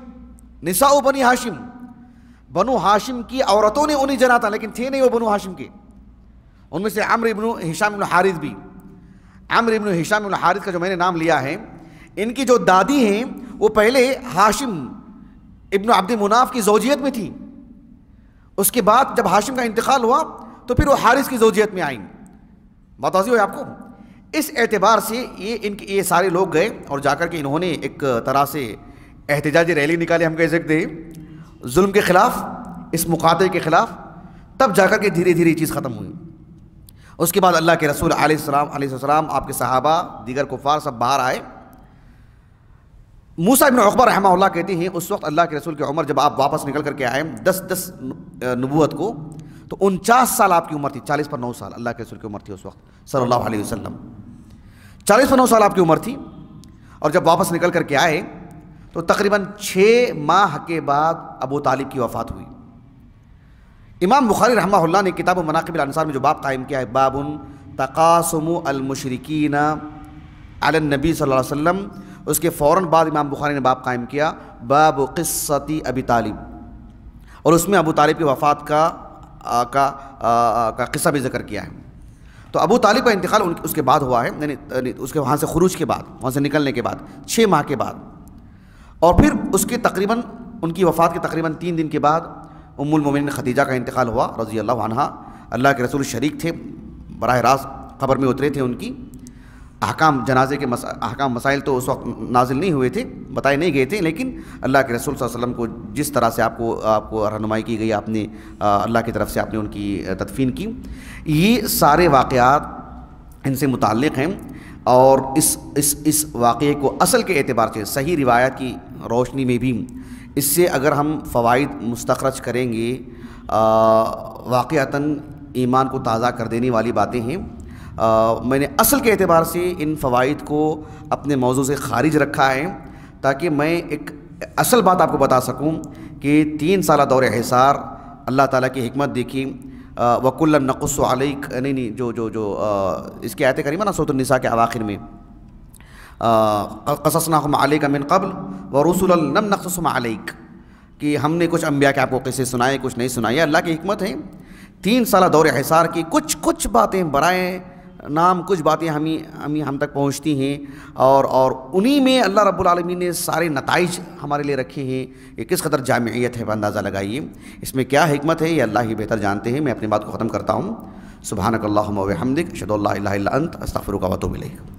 निसाउ बनी हाशिम, बनु हाशिम की औरतों ने उन्हें जना था, लेकिन थे नहीं वो बनु हाशिम के। उनमें से अम्र इब्न हिशाम इब्न हारिस भी। अम्र इब्न हिशाम इब्न हारिस का जो मैंने नाम लिया है, इनकी जो दादी हैं वो पहले हाशिम इब्न अब्द मुनाफ की ज़ौजियत में थी। उसके बाद जब हाशिम का इंतकाल हुआ तो फिर वो हारिस की ज़ौजियत में आई। बात वाज़िह है आपको। इस एतबार से ये सारे लोग गए और जाकर के इन्होंने एक तरह से एहतजाजी रैली निकाली, हम कह सकते हैं, जुल्म के ख़िलाफ़, इस मुक़ाते के ख़िलाफ़। तब जाकर के धीरे धीरे ये चीज़ ख़त्म हुई। उसके बाद अल्लाह के रसूल अलैहिस्सलाम, आपके सहाबा, दीगर कुफ़ार सब बाहर आए। मूसा इब्न उक़बा रहमहुल्लाह कहते हैं उस वक्त अल्लाह के रसूल की उम्र, जब आप वापस निकल करके आए 10 नबूवत को, तो 49 साल आपकी उम्र थी, 40 पर 9 साल अल्लाह के रसूल की उम्र थी उस वक्त सल्लल्लाहु अलैहि वसल्लम, 40 पर 9 साल आपकी उम्र थी। और जब वापस निकल करके आए तो तकरीबन 6 माह के बाद अबू तालिब की वफ़ात हुई। इमाम बुखारी रहमहुल्लाह ने किताब मनाक़िब अल-अंसार में जो बाब कायम किया है, बाबुन तक़ासुमु अल-मुशरिकीन अलन नबी सल्लल्लाहु अलैहि वसल्लम, उसके फ़ौरन बाद इमाम बुखारी ने बाब कायम किया बाब क़िस्सति अबी तालिब, और उसमें अबू तालिब की वफ़ात का क़िस्सा भी ज़िक्र किया है। तो अबू तालिब का इंतकाल उसके बाद हुआ है, यानी उसके वहाँ से खुरूज के बाद, वहाँ से निकलने के बाद 6 माह के बाद। और फिर उसके तकरीबन उनकी वफ़ात के तकरीबन 3 दिन के बाद उम्मुल मोमिनीन खदीजा का इंतकाल हुआ रज़ियल्लाहु अन्हा। अल्लाह के रसूल शरीक थे, बराह रास्त ख़बर में उतरे थे। उनकी अहकाम जनाजे के अहकाम मसाइल तो उस वक्त नाजिल नहीं हुए थे, बताए नहीं गए थे, लेकिन अल्लाह के रसूल सल्लल्लाहु अलैहि वसल्लम को जिस तरह से आपको रहनुमाई की गई, आपने अल्लाह की तरफ से आपने उनकी तदफीन की, ये सारे वाक़यात इनसे मुताल्लिक़ हैं। और इस वाक़े को असल के एतबार से, सही रिवायत की रोशनी में भी, इससे अगर हम फ़वाइद मुस्तखरज करेंगे, वाक़अतन ईमान को ताज़ा कर देने वाली बातें हैं। मैंने असल के एतबार से इन फ़वाइद को अपने मौजू से ख़ारिज रखा है, ताकि मैं एक असल बात आपको बता सकूं कि 3 साल दौर हिसार अल्लाह ताला की हिकमत देखी, वकुल्लन नक़ुस्सु अलैक, नहीं जो जो जो इसकी आयत करीमा ना सूरह निसा के अवाखिर में, क़ससनाहुम अलैका मिन क़ब्ल व रुसुलन लम नक़्सुसहुम अलैक, कि हमने कुछ अम्बिया के आपको किस्से सुनाए, कुछ नहीं सुनाए। अल्लाह की हिकमत है, 3 साल दौर हिसार की कुछ बातें बराए नाम, कुछ बातें हम तक पहुँचती हैं, और उन्हीं में अल्लाह रब्बुल आलमीन ने सारे नताइज हमारे लिए रखे हैं। ये किस कदर जामियत है, अंदाज़ा लगाइए। इसमें क्या हिकमत है ये अल्लाह ही बेहतर जानते हैं। मैं अपनी बात को ख़त्म करता हूँ। सुब्हानक अल्लाहुम्मा व बिहम्दिक, अशहदु अल्ला इलाहा इल्ला अंत, अस्तग़फिरुका व अतूबु इलैक।